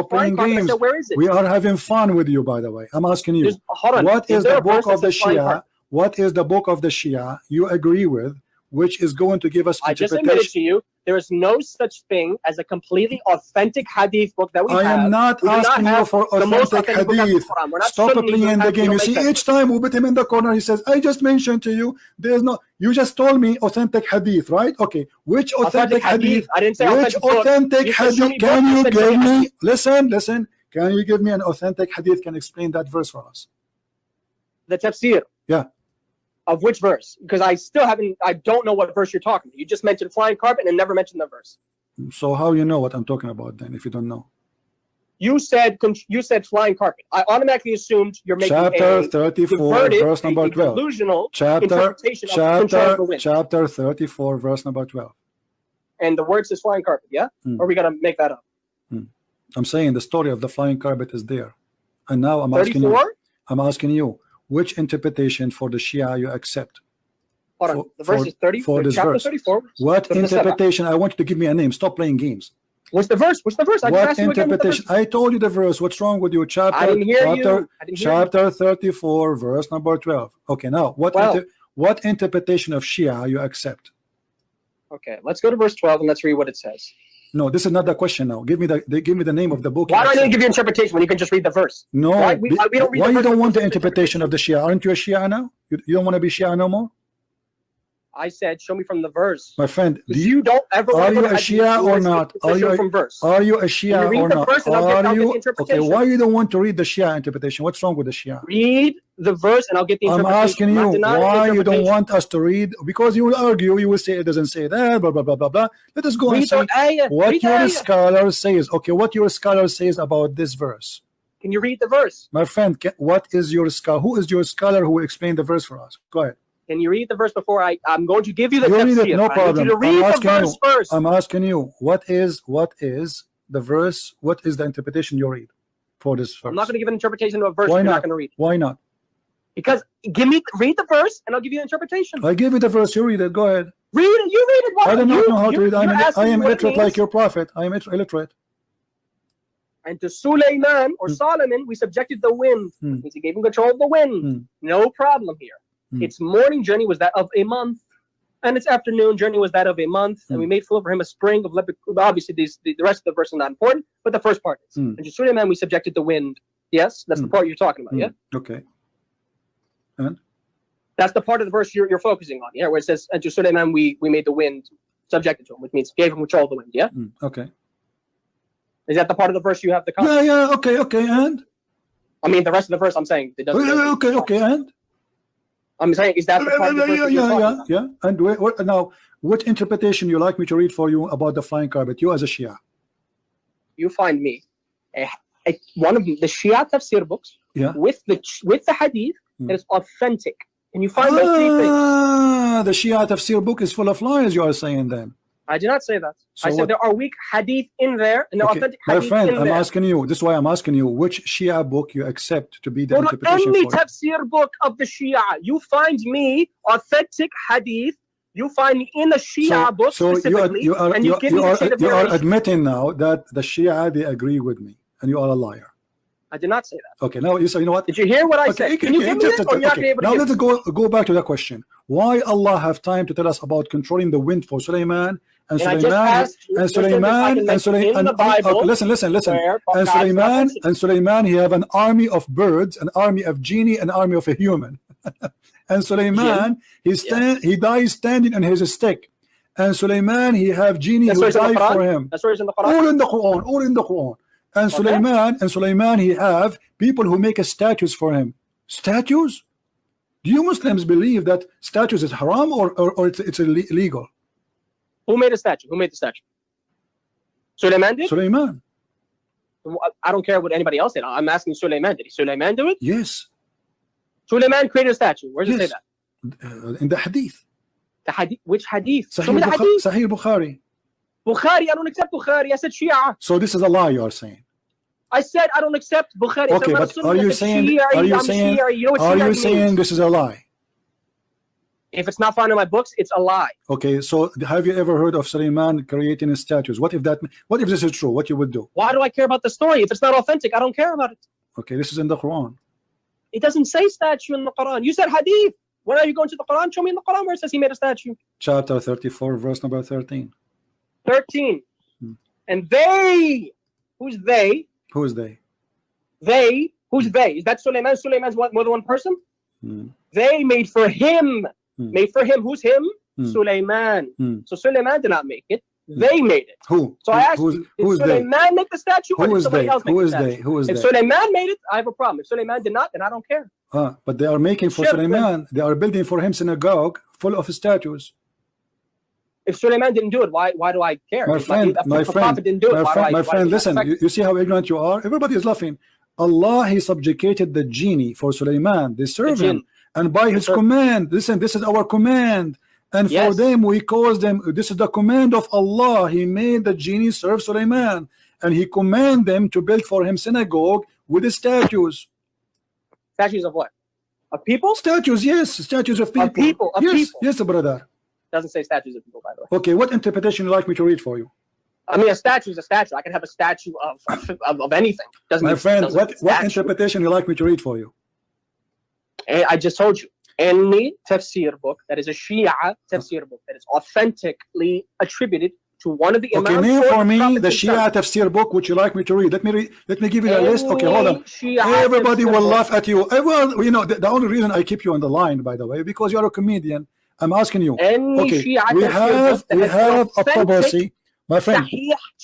playing games. Said, where is it? We are having fun with you, by the way. I'm asking you, hold on. what is the book of the Shia? What is the book of the Shia you agree with, which is going to give us I just admitted to you there is no such thing as a completely authentic hadith book that we have. I am not asking you for authentic hadith. Stop playing the game. You see, each time we put him in the corner, he says, I just mentioned to you, there's no, you just told me authentic hadith, right? Okay, which authentic hadith? I didn't say which authentic hadith can you give me? Listen, can you give me an authentic hadith can explain that verse for us? The tafsir. Yeah. Of which verse? Because I don't know what verse you're talking about. You just mentioned flying carpet and never mentioned the verse. So how you know what I'm talking about then, if you don't know? You said flying carpet. I automatically assumed you're making chapter 34, verse number 12. Delusional interpretation of control of the wind. Chapter 34, verse number 12. And the word says flying carpet, yeah? Or are we gonna make that up? I'm saying the story of the flying carpet is there. And now I'm asking you, which interpretation for the Shia you accept? Hold on. The verse is 34. Chapter 34. What interpretation? I want you to give me a name. Stop playing games. What's the verse? What's the verse? What interpretation? I told you the verse. What's wrong with you? Chapter 34, verse number 12. Okay, now what interpretation of Shia you accept? Okay, let's go to verse 12 and let's read what it says. No, this is not the question now. Give me the name of the book. Why do I need to give you interpretation when you can just read the verse? No, why you don't want the interpretation of the Shia? Aren't you a Shia now? You don't want to be Shia no more? I said, show me from the verse. My friend, you don't ever are you a Shia or not? Are you a Shia or not? Are you okay? Why you don't want to read the Shia interpretation? What's wrong with the Shia? Read the verse and I'll get the interpretation. I'm asking you why you don't want us to read, because you will argue, you will say it doesn't say that, blah blah blah blah blah. Let us go and see what your scholar says. Okay, what your scholar says about this verse. Can you read the verse? My friend, what is your scholar? Who is your scholar who will explain the verse for us? Go ahead. Can you read the verse before I'm going to give you the tafsir? No problem. I need you to read the verse first. I'm asking you, what is the verse? What is the interpretation you read for this verse? I'm not going to give an interpretation of a verse you're not going to read. Why not? Because read the verse and I'll give you an interpretation. I give you the verse, you read it. Go ahead. Read it. You read it. I do not know how to read. I am illiterate like your prophet. I am illiterate. And to Suleiman or Solomon, we subjected the wind. Means he gave him control of the wind. No problem here. Its morning journey was that of a month, and its afternoon journey was that of a month. And we made flow for him a spring of leopard. Obviously, the rest of the verse is not important, but the first part is. And to Suleiman, we subjected the wind. Yes, that's the part you're talking about. Yeah. Okay. And that's the part of the verse you're focusing on. Yeah, where it says, "And to Suleiman, we made the wind subjected to him," which means gave him control of the wind. Yeah. Okay. Is that the part of the verse you have the concept? Yeah. Okay. And I mean, the rest of the verse, I'm saying it doesn't. Okay. And I'm saying, is that the part of the verse? Yeah. And now, what interpretation you like me to read for you about the flying carpet? You as a Shia. You find me one of the Shia tafsir books with the hadith that is authentic. And you find those three things. The Shia tafsir book is full of lies, you are saying then. I did not say that. I said there are weak hadith in there and there are authentic hadith in there. My friend, I'm asking you, this is why I'm asking you, which Shia book you accept to be the interpretation any for tafsir book of the Shia. You find me authentic hadith. You find me in the Shia book specifically. You are admitting now that the Shia, they agree with me, and you are a liar. I did not say that. Okay, now you know what? Did you hear what I said? Can you give me it, or you're not able to now let's go back to the question. Why Allah have time to tell us about controlling the wind for Suleiman and Suleiman and Suleiman and Suleiman? And Suleiman, he have an army of birds, an army of genie, an army of a human. And Suleiman, he dies standing on his stick. And Suleiman, he have genie who die for him. That's where it's in the Quran. All in the Quran. And Suleiman, he have people who make statues for him. Statues? Do you Muslims believe that statues is haram or it's illegal? Who made a statue? Who made the statue? Suleiman did? Suleiman. I don't care what anybody else did. I'm asking Suleiman. Did Suleiman do it? Yes. Suleiman created a statue. Where does it say that? in the hadith. The hadith? Which hadith? Show me the Sahih hadith. Sahih Bukhari. Bukhari, I don't accept Bukhari. I said Shia. So this is a lie you are saying. I said I don't accept Bukhari. Okay, but are you saying this is a lie? If it's not found in my books, it's a lie. Okay, so have you ever heard of Suleiman creating statues? What if this is true? What you would do? Why do I care about the story? If it's not authentic, I don't care about it. Okay, this is in the Quran. It doesn't say statue in the Quran. You said hadith. When are you going to the Quran? Show me in the Quran where it says he made a statue. Chapter 34, verse number 13. 13. And they, who's they? Who is they? They, who's they? Is that Suleiman? Suleiman's more than one person? They made for him. Made for him. Who's him? Suleiman. So Suleiman did not make it. They made it. Who? So I asked you, did Suleiman make the statue or did somebody else make the statue? Who is they? If Suleiman made it, I have a problem. If Suleiman did not, then I don't care. But they are making for Suleiman. They are building for him synagogue full of statues. If Suleiman didn't do it, why do I care? My friend, listen, you see how ignorant you are? Everybody is laughing. Allah, he subjugated the genie for Suleiman. They serve him. And by his command, listen, this is our command. And for them, we cause them, this is the command of Allah. He made the genie serve Suleiman. And he commanded them to build for him synagogue with the statues. Statues of what? Of people? Statues, yes. Statues of people. Of people. Of people. Yes, brother. Doesn't say statues of people, by the way. Okay, what interpretation would you like me to read for you? I mean, a statue is a statue. I can have a statue of anything. My friend, what interpretation would you like me to read for you? I just told you. Any tafsir book that is a Shia tafsir book that is authentically attributed to one of the Imams. Okay, name for me the Shia tafsir book which you like me to read. Let me give you the list. Okay, hold on. Everybody will laugh at you. You know, the only reason I keep you on the line, by the way, because you're a comedian. I'm asking you. Okay, we have a Tabarsi. My friend,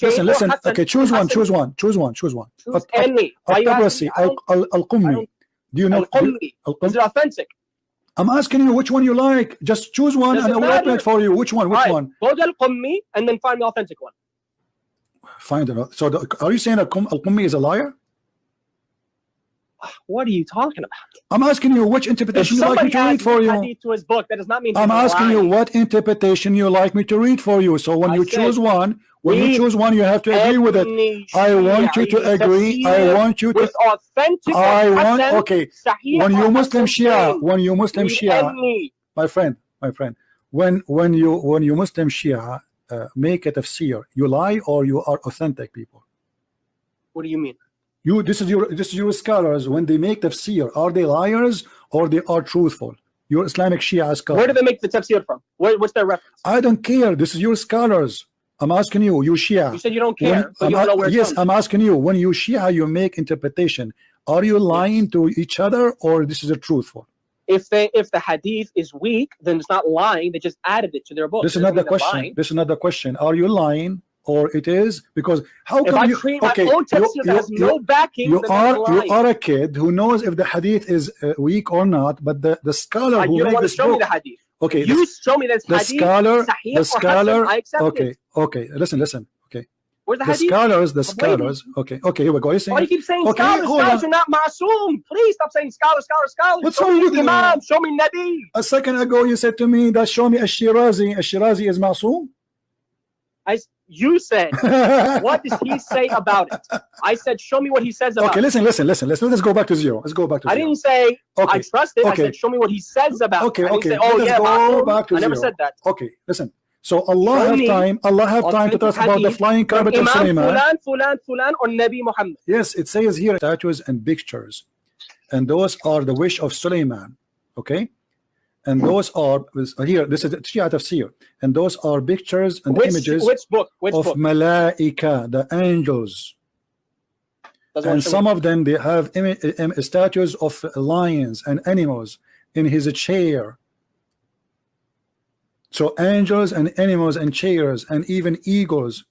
listen. Okay, choose one. Any. Tabarsi, Al-Qummi. Do you know? Is it authentic? I'm asking you which one you like. Just choose one and I will open it for you. Which one? Which one? Go to Al-Qummi and then find the authentic one. Find it. So are you saying Al-Qummi is a liar? What are you talking about? I'm asking you which interpretation you like me to read for you. To his book, that does not mean I'm asking you what interpretation you like me to read for you. So when you choose one, you have to agree with it. I want you to agree. I want you to. With authentic. Okay. When you Muslim Shia, my friend, when you Muslim Shia make a tafsir, you lie or you are authentic people? What do you mean? This is your scholars. When they make tafsir, are they liars or they are truthful? Your Islamic Shia scholar. Where do they make the tafsir from? What's their reference? I don't care. This is your scholars. I'm asking you, you Shia. You said you don't care, but you don't know where it's from. I'm asking you, when you Shia, you make interpretation. Are you lying to each other or this is a truthful? If the hadith is weak, then it's not lying. They just added it to their book. This is not the question. This is not the question. Are you lying? Or it is because how come you create my own tafsir that has no backing? You are a kid who knows if the hadith is weak or not, but the scholar who made this book. Show me the hadith. Okay, you show me this hadith. The scholar. I accept it. Okay. Listen. Okay. Where's the hadith? The scholars. Okay. Here we go. You Why do you keep saying scholars? Scholars are not ma'soom. Please stop saying scholars. What's wrong with you? Imam, show me Nabi. A second ago you said to me that show me Ash-Shirazi. Ash-Shirazi is ma'soom. You said, what does he say about it? I said, show me what he says about it. Okay, listen. Let's go back to zero. I didn't say, I trust it. I said, show me what he says about it. I didn't say, go back to I never said that. Okay, listen. So Allah have time to talk about the flying carpet of Suleiman. Fulan or Nabi Muhammad. Yes, it says here statues and pictures. And those are the wish of Suleiman. Okay? And those are here. This is Shia tafsir, and those are pictures and images of malaika, the angels. And some of them they have statues of lions and animals in his chair. So angels and animals and chairs and even eagles.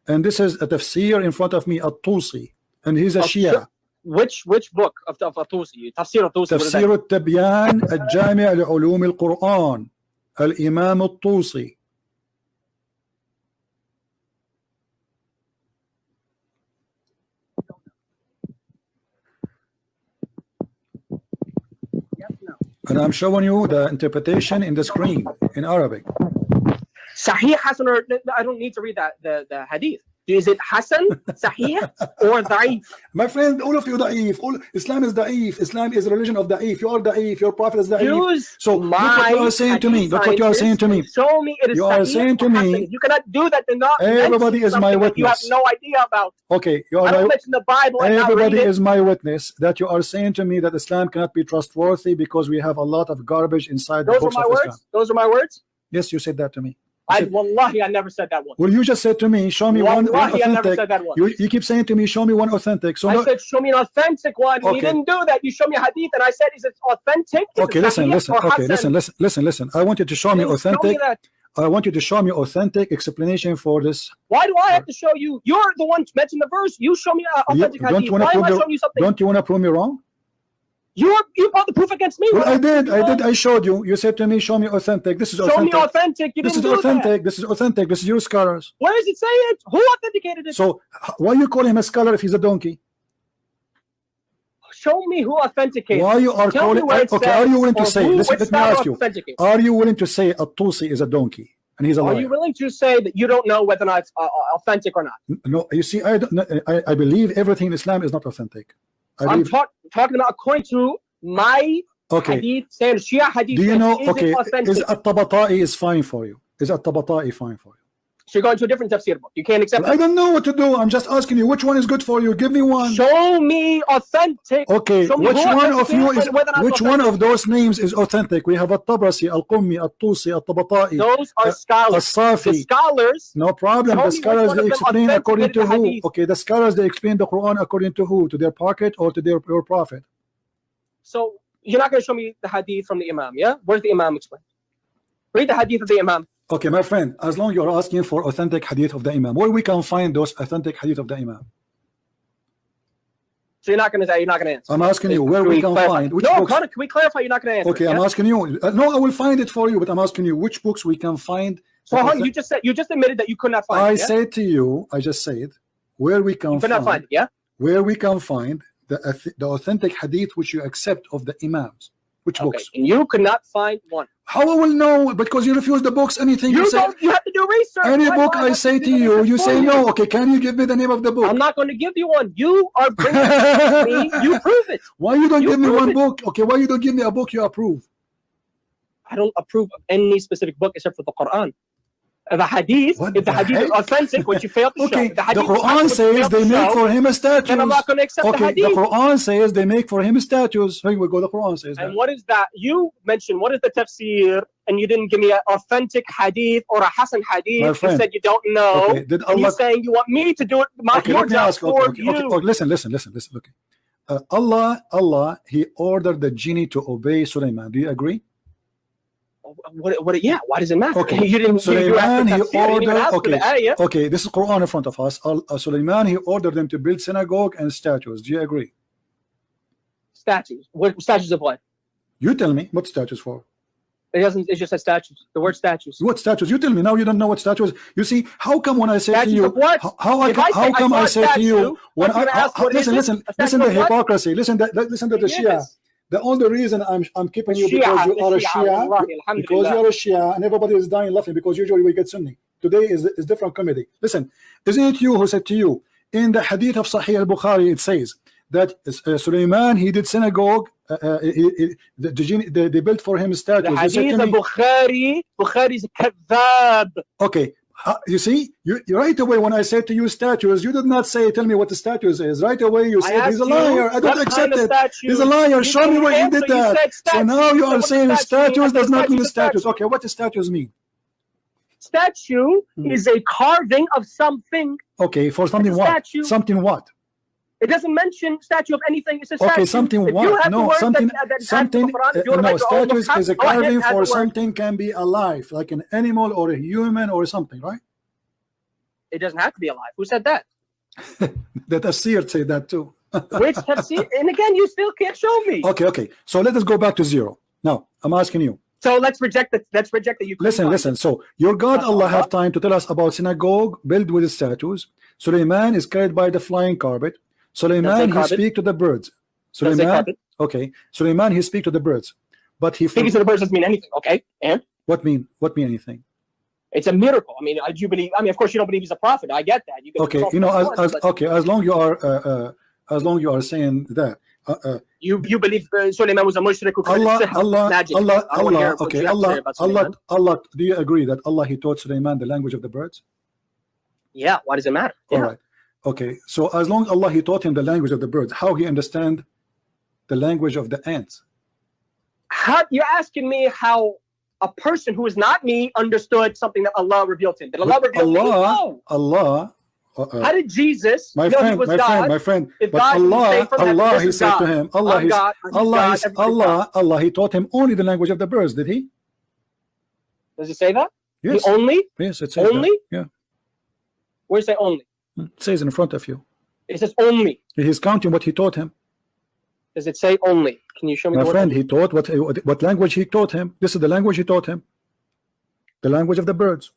And this is a tafsir in front of me, At-Tusi, and he's a Shia. Which book of At-Tusi? Tafsir At-Tusi. تفسير التبيان الجامع لعلوم القرآن الإمام الطوسي. And I'm showing you the interpretation in the screen in Arabic. Sahih, Hasan, or I don't need to read that the hadith. Is it Hasan, Sahih, or Da'if? My friend, all of you da'if. Islam is da'if. Islam is a religion of da'if. You are da'if. Your prophet is da'if. So look what you are saying to me. Look what you are saying to me. Show me it is you are saying to me. You cannot do that. Not everybody is my witness. You have no idea about. Okay, you are. I don't mention the Bible. Everybody is my witness that you are saying to me that Islam cannot be trustworthy because we have a lot of garbage inside the books of Islam. Those are my words. Yes, you said that to me. Wallahi, I never said that one. Well, you just said to me, show me one authentic. I never said that one. You keep saying to me, show me one authentic. So I said, show me an authentic one. Okay. You didn't do that. You show me a hadith, and I said, is it authentic? Okay, listen. Okay, listen. I want you to show me authentic. I want you to show me authentic explanation for this. Why do I have to show you? You're the one to mention the verse. You show me an authentic hadith. Why am I showing you something? Don't you want to prove me wrong? You brought the proof against me. Well, I did. I showed you. You said to me, show me authentic. This is authentic. Show me authentic. You this is authentic. This is authentic. This is your scholars. Where does it say it? Who authenticated it? So why you call him a scholar if he's a donkey? Show me who authenticated. Why you are calling? Okay, are you willing to say? Listen, let me ask you. Are you willing to say At-Tusi is a donkey and he's a liar? Are you willing to say that you don't know whether or not it's authentic or not? No, you see, I believe everything in Islam is not authentic. I'm talking about according to my hadith, saying Shia hadith. Do you know? Okay, is At-Tabata'i is fine for you? Is At-Tabata'i fine for you? So you're going to a different tafsir book. You can't accept I don't know what to do. I'm just asking you which one is good for you. Give me one. Show me authentic. Okay, which one of you is which one of those names is authentic? We have At-Tabrasi, Al-Qummi, At-Tusi, At-Tabata'i. Those are scholars. As-Safi. The scholars. No problem. The scholars they explain according to who? Okay, the scholars they explain the Quran according to who? To their pocket or to your prophet? So you're not going to show me the hadith from the Imam, yeah? Where's the Imam explained? Read the hadith of the Imam. Okay, my friend, as long as you're asking for authentic hadith of the Imam, where we can find those authentic hadith of the Imam? So you're not going to answer. I'm asking you where we can find which books. Can we clarify? You're not going to answer. Okay, I'm asking you. No, I will find it for you, but I'm asking you which books we can find. So you just admitted that you could not find it. I said to you, I just said where we can could not find it, yeah? Where we can find the authentic hadith which you accept of the Imams. Which books? And you could not find one. How I will know? Because you refuse the books. Anything you say. You have to do research. Any book I say to you, you say no. Okay, can you give me the name of the book? I'm not going to give you one. You are bringing it to me. You prove it. Why you don't give me one book? Okay, why you don't give me a book you approve? I don't approve of any specific book except for the Quran. The hadith, if the hadith is authentic, which you failed to show. The Quran says they make for him a statue. Then I'm not going to accept the hadith. The Quran says they make for him statues. Here we go. The Quran says that. And what is that? You mentioned what is the tafsir, and you didn't give me an authentic hadith or a Hasan hadith. You said you don't know. Okay. Did Allah... And you're saying you want me to do it. Your job for you. Okay. Listen. Okay. Allah, He ordered the genie to obey Sulaiman. Do you agree? What? Yeah. Why does it matter? Okay. You didn't. Sulaiman, he ordered. Okay. This is Quran in front of us. Sulaiman, he ordered them to build synagogue and statues. Do you agree? Statues. What statues of what? You tell me what statues for. It doesn't. It just says statues. The word statues. What statues? You tell me now. You don't know what statues. You see, how come when I say statues to you, of what? How come I say to you when listen to hypocrisy. Listen to the Shia. The only reason I'm keeping you because you are a Shia, because you are a Shia, and everybody is dying laughing because usually we get Sunni. Today is different comedy. Listen, isn't it you who said to you in the hadith of Sahih al-Bukhari? It says that Sulaiman, he did synagogue. They built for him statues. The hadith of Bukhari is kadhab. Okay. You see, you right away when I said to you statues, you did not say, tell me what the statues is. Right away you said he's a liar. I don't accept it. He's a liar. Show me where you did that. So now you are saying statues does not mean statues. Okay, what does statues mean? Statue is a carving of something. Okay, for something what? Something what? It doesn't mention statue of anything. It's a statue. Okay, something what? No, something. No, statues is a carving for something can be alive, like an animal or a human or something, right? It doesn't have to be alive. Who said that? The tafsir said that too. Which tafsir? And again, you still can't show me. Okay. So let us go back to zero. Now, I'm asking you. So let's reject that. Let's reject that. You listen. So your God Allah have time to tell us about synagogue built with statues. Sulaiman is carried by the flying carpet. Sulaiman, he speak to the birds. Sulaiman, okay. Sulaiman, he speak to the birds. But he Speaking to the birds doesn't mean anything. Okay, and what mean anything? it's a miracle. I mean, do you believe? I mean, of course, you don't believe he's a prophet. I get that. You can Okay, you know, as long you are saying that. You believe Suleiman was a mushrik who committed magic. Allah. Do you agree that Allah he taught Suleiman the language of the birds? Yeah. Why does it matter? All right. Okay. So as long Allah he taught him the language of the birds, how he understand the language of the ants? How you're asking me how a person who is not me understood something that Allah revealed to him? Did Allah reveal to him? No. Allah. How did Jesus my know friend, he was my God? friend, my friend. If But God Allah, he said God. to him, Allah, he taught him only the language of the birds. Did he? Does it say that? Yes. He only? Yes, it says only? That. Yeah. Where does it say only? It says in front of you. It says only. He's counting what he taught him. Does it say only? Can you show me? My friend, he taught what language he taught him. This is the language he taught him. The language of the birds.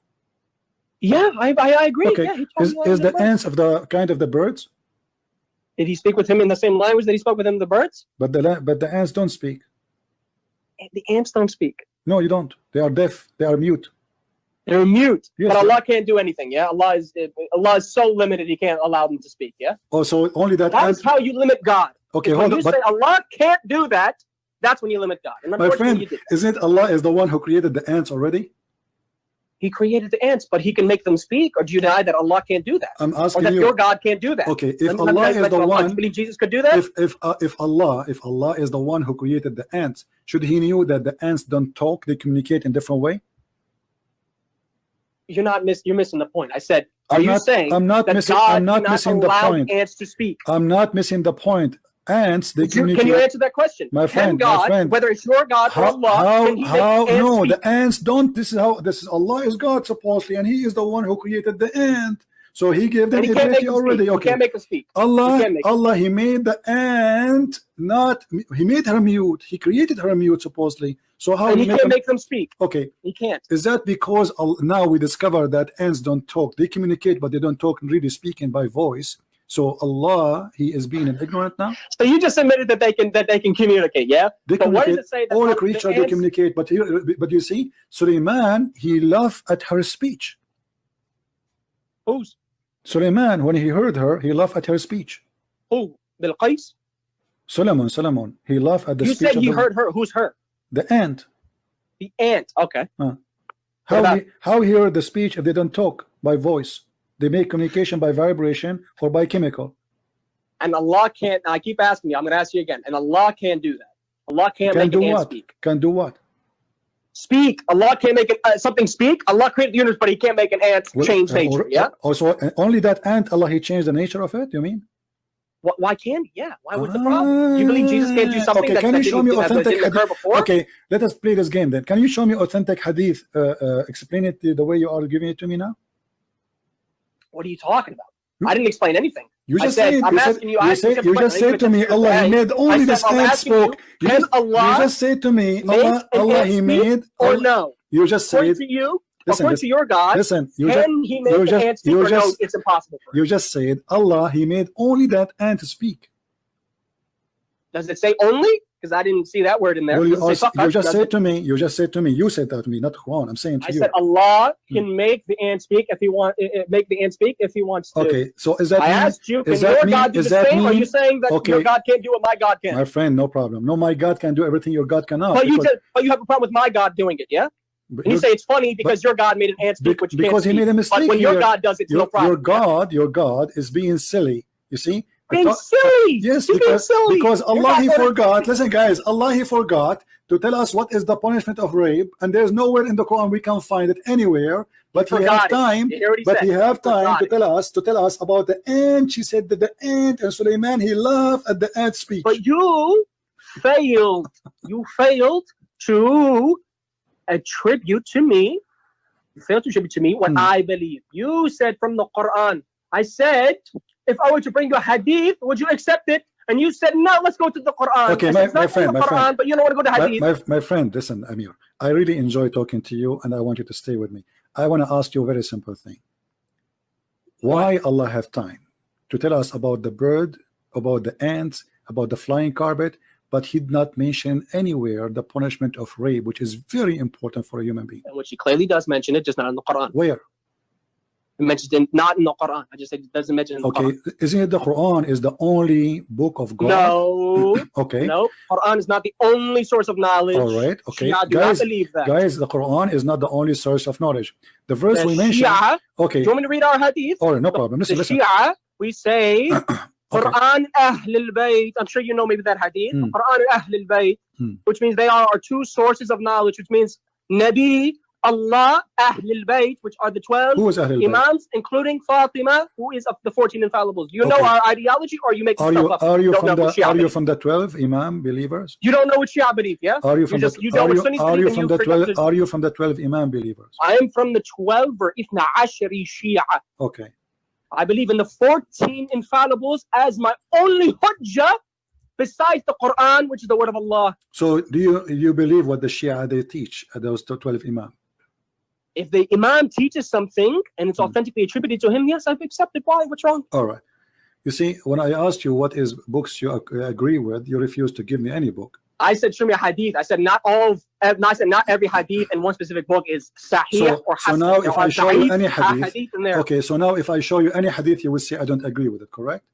Yeah, I agree. Okay. Yeah, is the ants of the kind of the birds? Did he speak with him in the same language that he spoke with him the birds? But the ants don't speak. The ants don't speak. No, you don't. They are deaf. They are mute. They're mute. Yes, but Allah can't do anything. Yeah, Allah is so limited. He can't allow them to speak. Yeah. Oh, so only that. That's how you limit God. Okay, when you say Allah can't do that, that's when you limit God. And my friend, isn't Allah is the one who created the ants already? He created the ants, but he can make them speak. Or do you deny that Allah can't do that? I'm asking or that you. Your God can't do that. Okay, if Allah is the one, do you believe Jesus could do that? If Allah is the one who created the ants, should he knew that the ants don't talk, they communicate in different way? You're missing the point. I said, I'm not missing the point. Ants to speak. I'm not missing the point. Ants, they communicate. Can you answer that question? My friend, whether it's your God or Allah, the ants don't. This is Allah is God supposedly, and He is the one who created the ant. So He gave them ability already. Okay. He can't make them speak. Allah, He made the ant He made her mute. He created her mute supposedly. So how He can't make them speak? Okay. He can't. Is that because now we discover that ants don't talk? They communicate, but they don't talk really speaking by voice. So Allah, He is being ignorant now. So you just admitted that they can communicate, yeah? They but what does it say? That all the creatures they communicate, but you see, Suleiman, he laughed at her speech. Who's? Suleiman, when he heard her, he laughed at her speech. Who? Bilqis? Solomon. He laughed at the speech. You said he heard her. Who's her? The ant. The ant. Okay. How he heard the speech if they don't talk by voice? They make communication by vibration or by chemical. And Allah can't. I keep asking you. I'm going to ask you again. And Allah can't do that. Allah can't make an ant speak. Can do what? Speak. Allah can't make something speak. Allah created the universe, but He can't make an ant change nature. Yeah. Also, only that ant, Allah He changed the nature of it. You mean? Why can't He? Yeah. Why was the problem? You believe Jesus can't do something that didn't occur before? Okay. Let us play this game then. Can you show me authentic hadith? Explain it the way you are giving it to me now. What are you talking about? I didn't explain anything. You just said to me, Allah He made only this ant spoke. You just said to me, Allah He made. Or no? You just said. According to your God, can He make the ant speak or no? It's impossible. You just said Allah He made only that ant to speak. Does it say only? Because I didn't see that word in there. Well, you just said to me. You said that to me, not Quran. I'm saying to you. I said Allah can make the ant speak if He wants. Make the ant speak if He wants to. Okay, so is that? I asked you, can your God do the same? Or are you saying that your God can't do what my God can? My friend, no problem. No, my God can do everything your God cannot. But you have a problem with my God doing it, yeah? And you say it's funny because your God made an ant speak, which because He made a mistake. But when your God does it, it's no problem. Your God is being silly. You see? Being silly. Yes, because Allah He forgot. Listen, guys, Allah He forgot to tell us what is the punishment of rape, and there's nowhere in the Quran we can find it anywhere. But He have time. To tell us about the ant. She said that the ant, and Suleiman He laughed at the ant speech. But you failed. You failed to attribute to me. You failed to attribute to me what I believe. You said from the Quran. I said, if I were to bring you a hadith, would you accept it? And you said, no, let's go to the Quran. Okay, my friend. But you don't want to go to hadith. My friend, listen, Emir. I really enjoy talking to you, and I want you to stay with me. I want to ask you a very simple thing. Why Allah have time to tell us about the bird, about the ants, about the flying carpet, but he did not mention anywhere the punishment of rape, which is very important for a human being. And which he clearly does mention it, just not in the Quran. Where? It mentions it not in the Quran. I just said it doesn't mention it in the Quran. Okay, isn't it the Quran is the only book of God? No. Okay. No, Quran is not the only source of knowledge. All right. Okay. Shia do not believe that. Guys, the Quran is not the only source of knowledge. The verse we mentioned. Shia, okay. Do you want me to read our hadith? All right, no problem. Listen, listen. Shia, we say Okay. Quran Ahl al-Bayt. I'm sure you know maybe that hadith. Quran Ahl al-Bayt, which means they are our two sources of knowledge, which means Nabi, Allah, Ahl al-Bayt, which are the 12 Imams, including Fatima, who is of the 14 infallibles. Do you know our ideology, or you make stuff up? Are you from the 12 Imam believers? You don't know what Shia believe, yeah? Are you from the 12 Imam believers? I am from the 12 or Ithna Ashari Shia. Okay. I believe in the 14 infallibles as my only hujjah besides the Quran, which is the word of Allah. So do you believe what the Shia they teach, those 12 Imam? If the Imam teaches something and it's authentically attributed to him, yes, I've accepted. Why? What's wrong? All right. You see, when I asked you what is books you agree with, you refused to give me any book. I said, show me a hadith. I said, not every hadith in one specific book is sahih or hasan. So now if I show you any hadith, in there. okay, so now if I show you any hadith, you will say I don't agree with it, correct?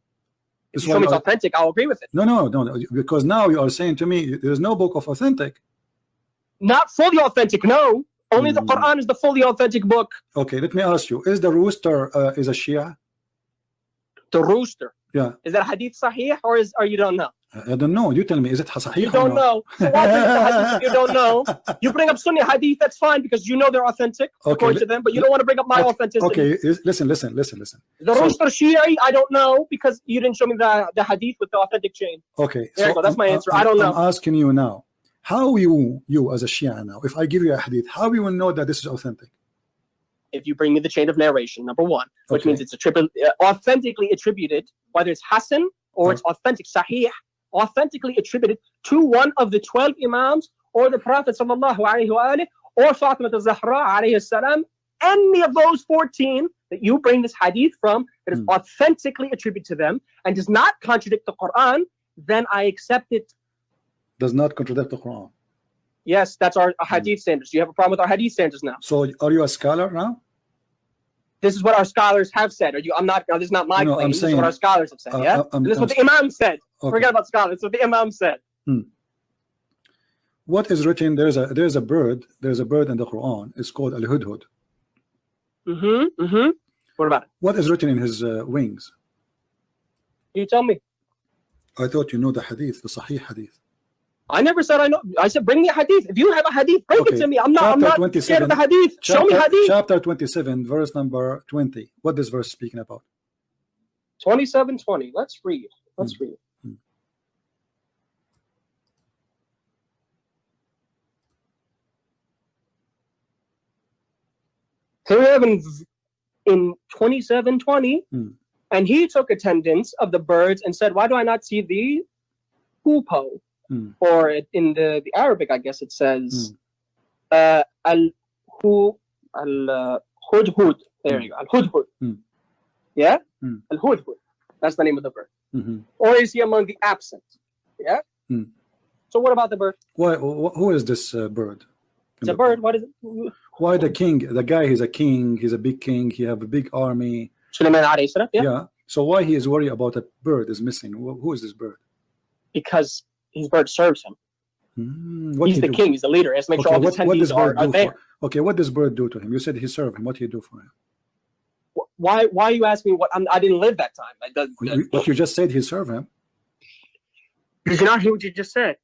If you show me it's authentic, I'll agree with it. No, because now you are saying to me there is no book of authentic. Not fully authentic, no. Only the Quran is the fully authentic book. Okay, let me ask you: is the rooster is a Shia? The rooster. Yeah. Is that hadith sahih or you don't know? I don't know. You tell me. Is it sahih? You don't know. So why bring up the hadith if you don't know? You bring up Sunni hadith, that's fine because you know they're authentic according to them, but you don't want to bring up my authenticity. Okay, listen. The rooster Shi'i, I don't know because you didn't show me the hadith with the authentic chain. Okay. There you go. That's my answer. I don't know. I'm asking you now. How you as a Shia now, if I give you a hadith, how you will know that this is authentic? If you bring me the chain of narration, number one, which means it's authentically attributed, whether it's Hasan or it's authentic, Sahih, authentically attributed to one of the 12 Imams or the Prophet sallallahu alaihi wasallam or Fatima al-Zahra alayhi salam, any of those 14 that you bring this hadith from that is authentically attributed to them and does not contradict the Quran, then I accept it. Does not contradict the Quran. Yes, that's our hadith standards. You have a problem with our hadith standards now. So are you a scholar now? This is what our scholars have said. I'm not. This is not my claim. This is what our scholars have said. Yeah, this is what the Imam said. Okay. Forget about scholars. This is what the Imam said. What is written? There's a bird. There's a bird in the Quran. It's called al-hudhud. What about it? What is written in his wings? You tell me. I thought you know the hadith, the Sahih hadith. I never said I know. I said bring me a hadith. If you have a hadith, bring it to me. I'm not scared of the hadith. Show me hadith. Chapter 27, verse number 20. What this verse speaking about? 27:20. Let's read. Let's read. Here we have in 27:20, and he took attendance of the birds and said, "Why do I not see the hoopoe?" Or in the Arabic, I guess it says al-hudhud. There you go, al-hudhud. Yeah, al-hudhud. That's the name of the bird. Or is he among the absent? Yeah. So what about the bird? Why? Who is this bird? It's a bird. What is it? Why the king? The guy, he's a king. He's a big king. He have a big army. Sulaiman alayhi salam. Yeah. So why he is worried about a bird is missing? Who is this bird? Because his bird serves him. He's the king. He's the leader. He has to make sure all the attendees are there. Okay, what does bird do to him? You said he served him. What do you do for him? Why are you asking me what? I didn't live that time. What you just said, he served him. Did you not hear what you just said?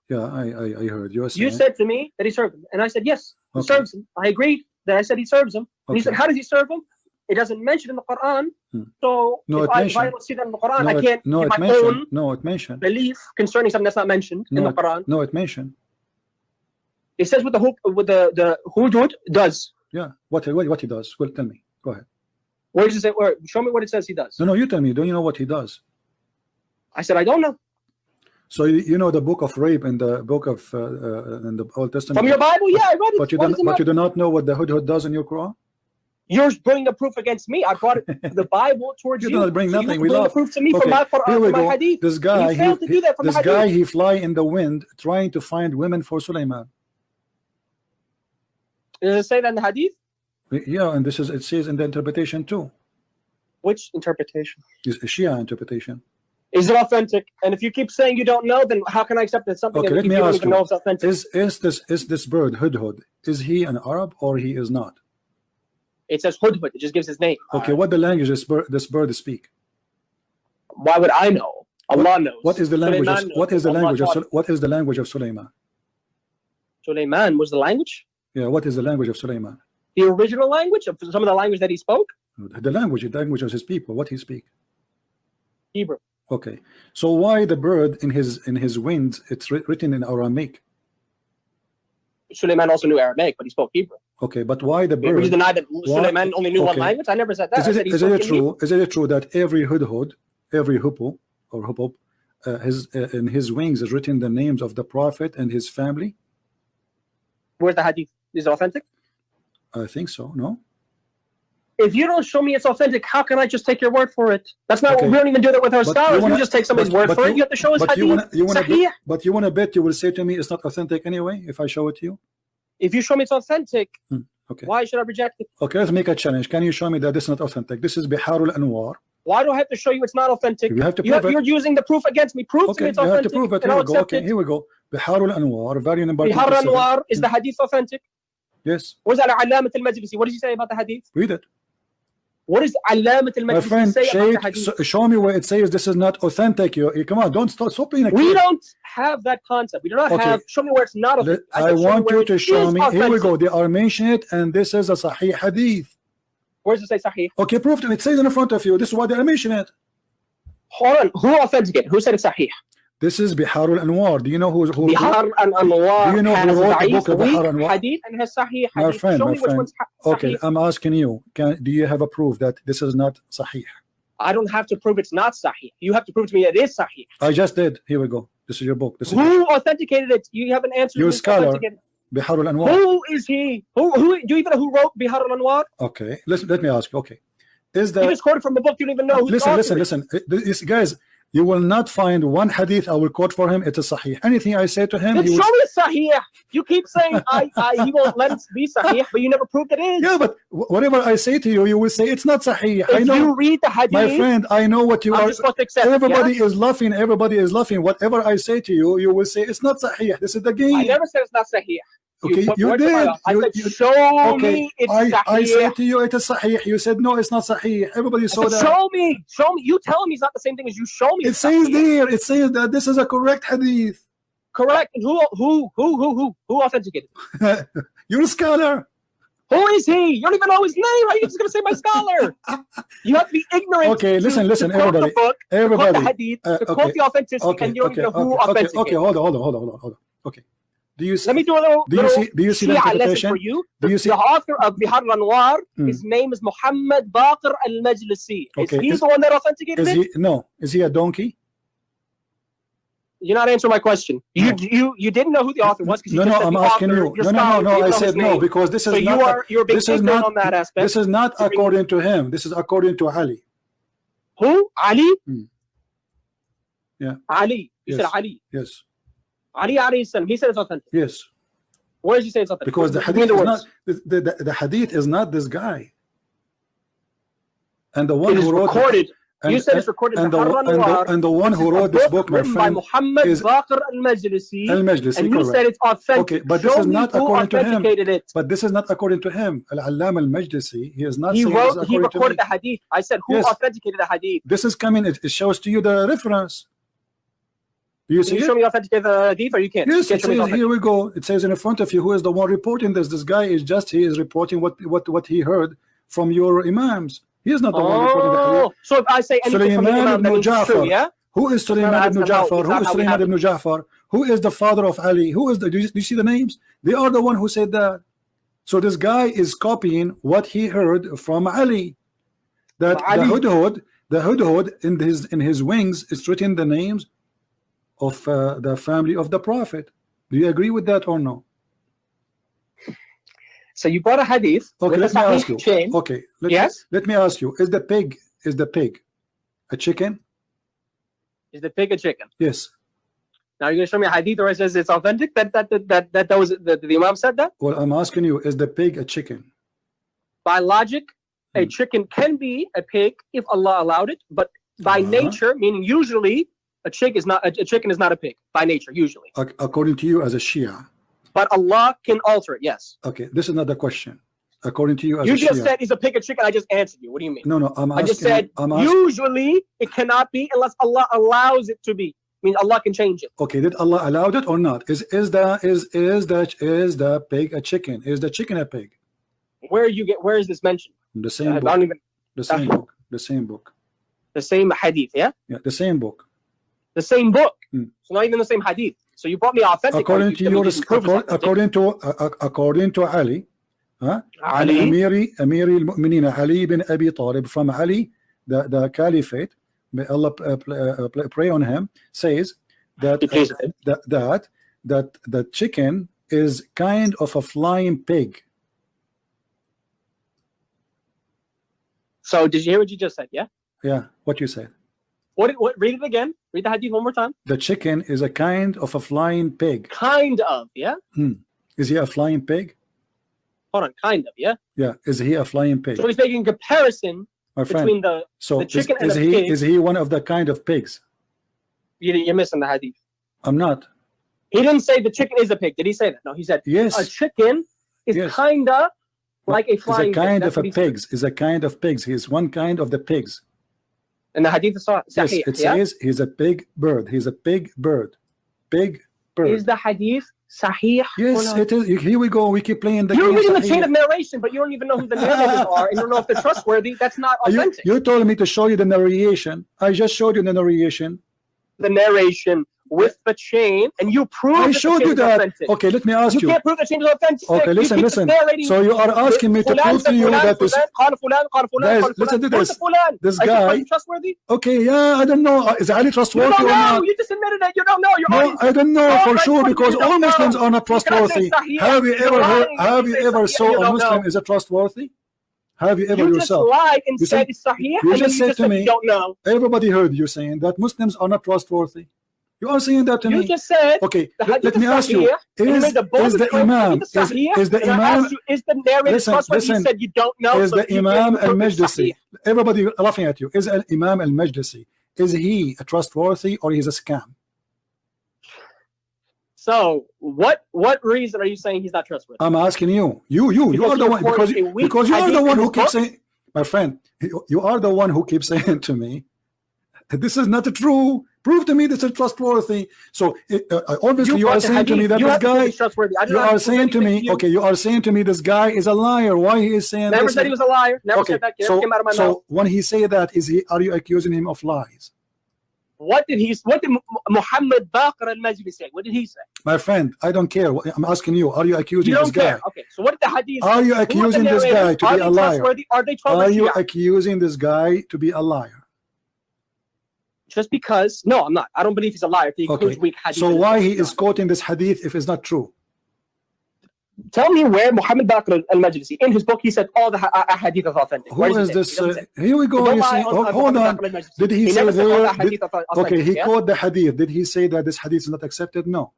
Yeah, I heard you. You said to me that he served him, and I said yes, he serves him. I agreed that I said he serves him. And he said, how does he serve him? It doesn't mention in the Quran. So if I don't see that in the Quran, I can't give my own belief concerning something that's not mentioned in the Quran. No, it mentioned. It says what the hudud does. Yeah, what he does? Well, tell me. Go ahead. Where does it say? Show me what it says he does. No, you tell me. Don't you know what he does? I said I don't know. So you know the book of rape and the book of in the Old Testament. From your Bible, yeah, I read it. But you do not know what the hudhud does in your Quran. You're bringing the proof against me. I brought the Bible towards you. You don't bring nothing. We bring love the proof to me okay. from my Quran, Here we from my go. hadith. This guy, you failed to do that from this the guy, hadith. he fly in the wind trying to find women for Sulaiman. Does it say that in the hadith? Yeah, and this is it says in the interpretation too. Which interpretation? Is a Shia interpretation. Is it authentic? And if you keep saying you don't know, then how can I accept that something Okay, that let me you don't ask even you. know is authentic? Is this bird Hudhud? Is he an Arab or he is not? It says Hudhud. It just gives his name. Okay, what the language this bird speak? Why would I know? Allah knows. What is the language? Sulaiman knows. What is the Allah language? taught. What is the language of Sulaiman? Sulaiman was the language? Yeah, what is the language of Sulaiman? The original language of some of the language that he spoke? The language of his people. What he speak? Hebrew. Okay, so why the bird in his wings? It's written in Aramaic. Sulaiman also knew Aramaic, but he spoke Hebrew. Okay, but why the bird? Would you deny that Sulaiman only knew one okay. language? I never said that. Is it true? Is it true that every hudhud, every hippo or hubub, in his wings is written the names of the prophet and his family? Where's the hadith? Is it authentic? I think so. No. If you don't show me it's authentic, how can I just take your word for it? That's not Okay. what we don't even do that with our But scholars. you wanna- We just take somebody's word for it. You have to show us But hadith. you wanna Sahih. but you wanna bet you will say to me it's not authentic anyway if I show it to you? If you show me it's authentic, Okay. why should I reject it? Okay, let's make a challenge. Can you show me that this is not authentic? This is Biharul Anwar. Why do I have to show you it's not authentic? You have to prove it. You're using the proof against me. Prove to Okay, me it's you have authentic, to prove it. and Here I'll we go. accept Okay, it. here we go. Biharul Anwar, value number Bihar 27. Anwar, is the hadith authentic? Yes, Where's Al-Alamat al-Majlisi? What did you say about the hadith? read it. What does Alamat My al-Majlisi friend, say about the hadith? show me where it says this is not authentic. You come on, don't stop being a kid. We don't have that concept. We do not Okay. have. Show me where it's not authentic. I said, show me want where you it to show is me. Here we authentic. go. They are mentioning it, and this is a Sahih hadith. Where does it say Sahih? Okay, prove it. It says in front of you. This is why they are mentioning it. Hold on. Who authenticated? Who said it's Sahih? This is Biharul Anwar. Do you know who Bihar Anwar Do you know who has wrote the book da'if, of Bihar Anwar? hadith and has Sahih My hadith. friend, Show my me which friend. one's Sahih. Okay, I'm asking you. Do you have a proof that this is not Sahih? I don't have to prove it's not Sahih. You have to prove to me that it is Sahih. I just did. Here we go. This is your book. This is Who authenticated it? You haven't answered. Your who's scholar. authenticated. Biharul Anwar. Who is he? Who do you even know who wrote Bihar al-Anwar? Okay, let me ask you. Okay, is You that just quoted from a book. You don't even know who the author is. listen. This guys, you will not find one hadith I will quote for him. It is Sahih. Anything I say to him, Then he show will. me it's Sahih. You keep saying he won't let it be Sahih, but you never proved it is. Yeah, but whatever I say to you, you will say it's not Sahih. I If know. you read the hadith, My friend, I know what you I'm are. just supposed to accept it, Everybody yeah? is laughing. Everybody is laughing. Whatever I say to you, you will say it's not Sahih. This is the game. I never said it's not Sahih. Okay, put you words in my did. mouth. I You- said, you- show Okay, me it's I Sahih. said to you it is Sahih. You said no, it's not Sahih. Everybody saw that. Show me. You tell me it's not the same thing as you show me. It it's says Sahih. there. It says that this is a correct hadith. Correct. And who authenticated it? You're a scholar. Who is he? You don't even know his name. How are you just going to say my scholar? You have to be ignorant. Okay, listen, to quote everybody. The book, Everybody. to quote the hadith, to okay. quote the authenticity, and you don't even know who authenticated. Okay, hold on. Okay. Do you see? Let me do a little. Do you see the Shia lesson interpretation? for you. Do you see? The author of Bihar al-Anwar, his name is Muhammad Baqir al-Majlisi. Okay, Is he the one that authenticated it? No. Is he a donkey? You're not answering my question. You didn't know who the author was because you No, just said I'm the asking author, you. your No. scholar, you I didn't know said his no name. because this is So not. you're being this is ignorant not on that aspect. This is not according to him. This is according to Ali. Who? Ali? Yeah. Ali. You Yes. said Ali. Yes. Ali alayhi salam. He said it's authentic. Yes. Where did you say it's authentic? Because the Give me hadith is words. not the hadith is not this guy. And the one It is who wrote recorded. and, You said it's recorded in and, Bihar al-Anwar. and the one This who is a wrote this book book, my written by friend, Muhammad is Baqir al-Majlisi. al-Majlisi. And you correct. said it's authentic. Okay, but this Show is me not who according to him. authenticated it. But this is not according to him. Al-Allama al-Majlisi, he is not He saying this wrote. He according to recorded me. the hadith. I said who Yes. authenticated the hadith. This is coming. It shows to you the reference. Do you Can see you show it? me authenticated the hadith, or you can't? Yes, You it can't show me says, authentic. here we go. It says in front of you who is the one reporting this. This guy is reporting what he heard from your imams. He is not the one reporting the hadith. So if I say anything from the Sulaiman imam, that ibn means it's true, Ja'far. yeah? Who is Sulaiman That's ibn not how- Ja'far? it's Who not is how we Sulaiman have it. ibn Ja'far? Who is the father of Ali? Who is the? Do you see the names? They are the one who said that. So this guy is copying what he heard from Ali. That Ali. the hudhud in his wings is written the names of the family of the Prophet. Do you agree with that or no? So you brought a hadith. Okay, let me ask you. Chain. Okay, Yes. Let me ask you. Is the pig a chicken? Is the pig a chicken? Yes. Now you're going to show me a hadith where it says it's authentic. That was the Imam said that. Well, I'm asking you, is the pig a chicken? By logic, a chicken can be a pig if Allah allowed it, but by nature, meaning usually a chicken is not a pig by nature, usually. According to you as a Shia. But Allah can alter it, yes. Okay, this is not the question. According to you as you a just Shia. said is a pig a chicken. I just answered you. What do you mean? No, I just said usually it cannot be unless Allah allows it to be. I mean, Allah can change it. Okay, did Allah allow it or not? Is the pig a chicken? Is the chicken a pig? Where is this mentioned? The same book. I don't even. The same book. The same book. The same hadith, yeah? Yeah, the same book. The same book. So not even the same hadith. So you brought me authentic. According to Ali, Ali Emir al-Mu'minin Ali ibn Abi Talib, from Ali, the caliphate, may Allah pray on him, says that the chicken is kind of a flying pig. So did you hear what you just said? Yeah. Yeah. What you said. What? Read it again. Read the hadith one more time. The chicken is a kind of a flying pig. Kind of. Yeah. Is he a flying pig? Hold on. Kind of. Yeah. Yeah. Is he a flying pig? So he's making a comparison between the chicken and the pig. Is he one of the kind of pigs? You're missing the hadith. I'm not. He didn't say the chicken is a pig. Did he say that? No. He said yes. A chicken is kinda like a flying pig. Is a kind of a pigs. Is a kind of pigs. He is one kind of the pigs. And the hadith is sahih. Yes, it says he's a big bird. He's a big bird. Big bird. Is the hadith sahih? Yes, it is. Here we go. We keep playing the game. You're reading the chain of narration, but you don't even know who the narrators are, and you don't know if they're trustworthy. That's not authentic. You told me to show you the narration. I just showed you the narration. The narration with the chain, and you proved I showed you that. Authentic. Okay, let me ask you. You can't prove the chain is authentic. Okay, listen. So you are asking me to prove to you that this. Guys, listen to this. This guy. Trustworthy? Okay, yeah, I don't know. Is Ali trustworthy or not? You just admitted that you don't know. No, I don't know for sure because all Muslims are not trustworthy. Have you ever saw a Muslim is a trustworthy? Have you ever yourself? You just lied and said it's sahih. You just said to me. You don't know. Everybody heard you saying that Muslims are not trustworthy. You are saying that to me. You just said. Okay, let me ask you. Is the Imam? Is the Imam? Is the narrator trustworthy? You said you don't know. Is the Imam al-Majdisi? Everybody laughing at you. Is Imam al-Majdisi? Is he a trustworthy or he's a scam? So what reason are you saying he's not trustworthy? I'm asking you. You are the one because you are the one who keeps saying, my friend, you are the one who keeps saying to me, this is not true. Prove to me this is trustworthy. So obviously you are saying to me that this guy. You are saying to me, okay, you are saying to me this guy is a liar. Why he is saying? Never said he was a liar. Never said that. So when he say that, are you accusing him of lies? What did Muhammad Baqir al-Majdi say? What did he say? My friend, I don't care. I'm asking you. Are you accusing this guy? Okay. So what did the hadith say? Are you accusing this guy to be a liar? Are you accusing this guy to be a liar? Just because? No, I'm not. I don't believe he's a liar. Okay. So why he is quoting this hadith if it's not true? Tell me where Muhammad Baqir al-Majlisi, in his book, he said all the hadith is authentic. Who is this? Here we go. Hold on. Did he say there? Okay, he quoted the hadith. Did he say that this hadith is not accepted? No.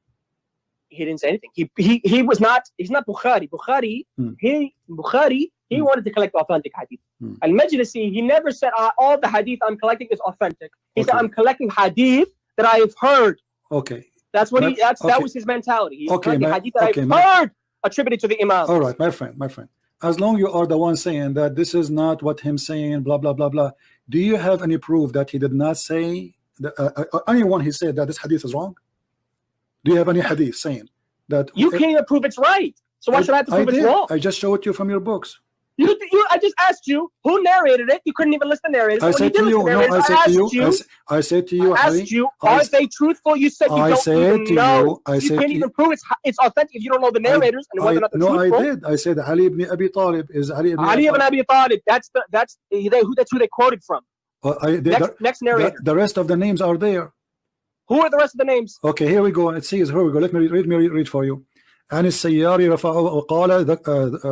He didn't say anything. He was not. He's not Bukhari. Bukhari. He wanted to collect authentic hadith. Al-Majlisi, he never said all the hadith I'm collecting is authentic. He said I'm collecting hadith that I have heard. Okay. That's what that was his mentality. He's collecting hadith that I've heard attributed to the Imam. All right, my friend. As long you are the one saying that this is not what him saying, blah blah blah blah. Do you have any proof that he did not say anyone he said that this hadith is wrong? Do you have any hadith saying that? You can't even prove it's right. So why should I have to prove it's wrong? I just showed you from your books. I just asked you who narrated it. You couldn't even list the narrators. I said to you. No, I said to you. I asked you. Are they truthful? You said you don't even know. You can't even prove it's authentic if you don't know the narrators and whether or not they're truthful. No, I did. I said Ali ibn Abi Talib is Ali ibn Abi Talib. That's who they quoted from. Next narrator. The rest of the names are there. Who are the rest of the names? Okay, here we go. It says, here we go. Let me read for you. عن السياري رفعه وقال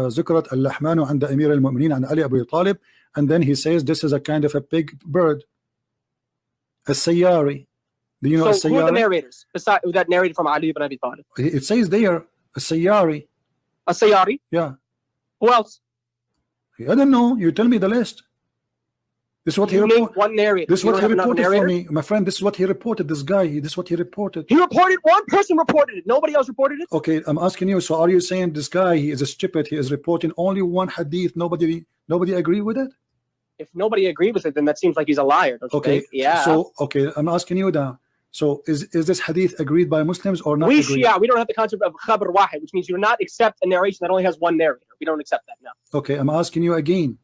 ذكرت اللحمان عند أمير المؤمنين عن علي أبي طالب, and then he says this is a kind of a big bird. السياري. Do you know So who are the السياري? narrators besides that narrated from Ali ibn Abi Talib? It says there السياري. As-Sayyari. Yeah. Who else? I don't know. You tell me the list. This is what he You name reported. one narrator. This is You what don't he have another reported for narrator? me, my friend. This is what he reported. This guy. This is what he reported. He reported, one person reported it. Nobody else reported it. Okay, I'm asking you. So, are you saying this guy, he is a stupid? He is reporting only one hadith. Nobody agree with it. If nobody agreed with it, then that seems like he's a liar. Don't you Okay. think? Yeah. So, okay, I'm asking you now. So, is this hadith agreed by Muslims or not? We agreed? Shia, we don't have the concept of khabar wahid, which means you do not accept a narration that only has one narrator. We don't accept that now. Okay, I'm asking you again.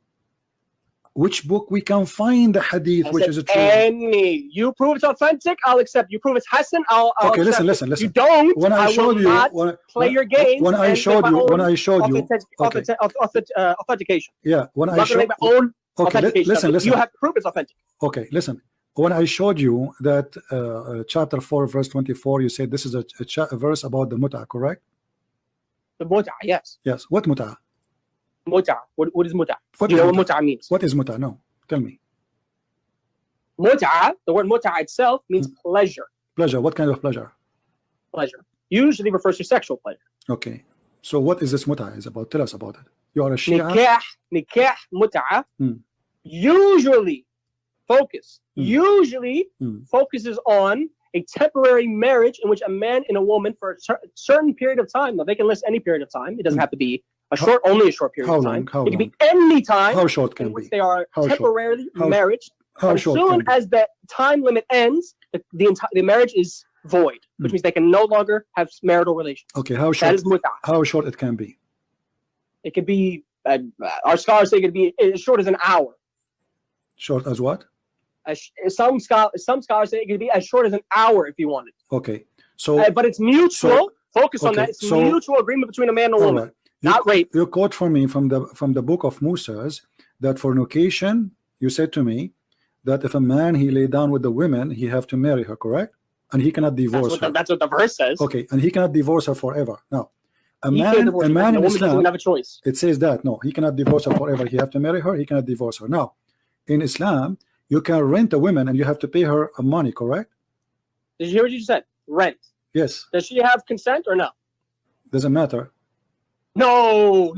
Which book we can find the hadith which is a true? Any. You prove it's authentic, I'll accept. You prove it's Hassan, I'll Okay, accept. listen. You don't. When I showed you, not play your game. When I showed you, authentication. Yeah, when I'm I not going to showed. make my own Okay, authentication. listen. You have to prove it's authentic. Okay, listen. When I showed you that chapter 4, verse 24, you said this is a verse about the mut'ah, correct? The mut'ah, yes. Yes. What mut'ah? Mut'ah. What is mut'ah? What Do you is know what mut'ah? mut'ah means? What is mut'ah? No, tell me. Mut'ah, the word mut'ah itself means pleasure. Pleasure. What kind of pleasure? Pleasure. Usually refers to sexual pleasure. Okay. So what is this mut'ah is about? Tell us about it. You are a Shia. Nikah, mut'ah, usually focuses on a temporary marriage in which a man and a woman for a certain period of time. Now they can list any period of time. It doesn't have to be only a short period of time. It can be any time. How short can in which be? they are temporarily married. How as short soon as the time limit ends, the marriage is void, which means they can no longer have marital relations. Okay, how short? That is mut'ah. How short it can be? It could be. Our scholars say it could be as short as an hour. Short as what? Some scholars say it could be as short as an hour if you wanted. Okay, so but it's mutual. Focus on that. It's mutual agreement between a man and a woman, right. not rape. You quote for me from the book of Moses that fornication. You said to me that if a man he lay down with the women, he have to marry her, correct? And he cannot divorce her. That's what the verse says. Okay, and he cannot divorce her forever. Now, a man in Islam, doesn't have a choice. It says that no, he cannot divorce her forever. He have to marry her. He cannot divorce her. Now, in Islam, you can rent a woman and you have to pay her money, correct? Did you hear what you just said? Rent. Yes. Does she have consent or no? Doesn't matter. No,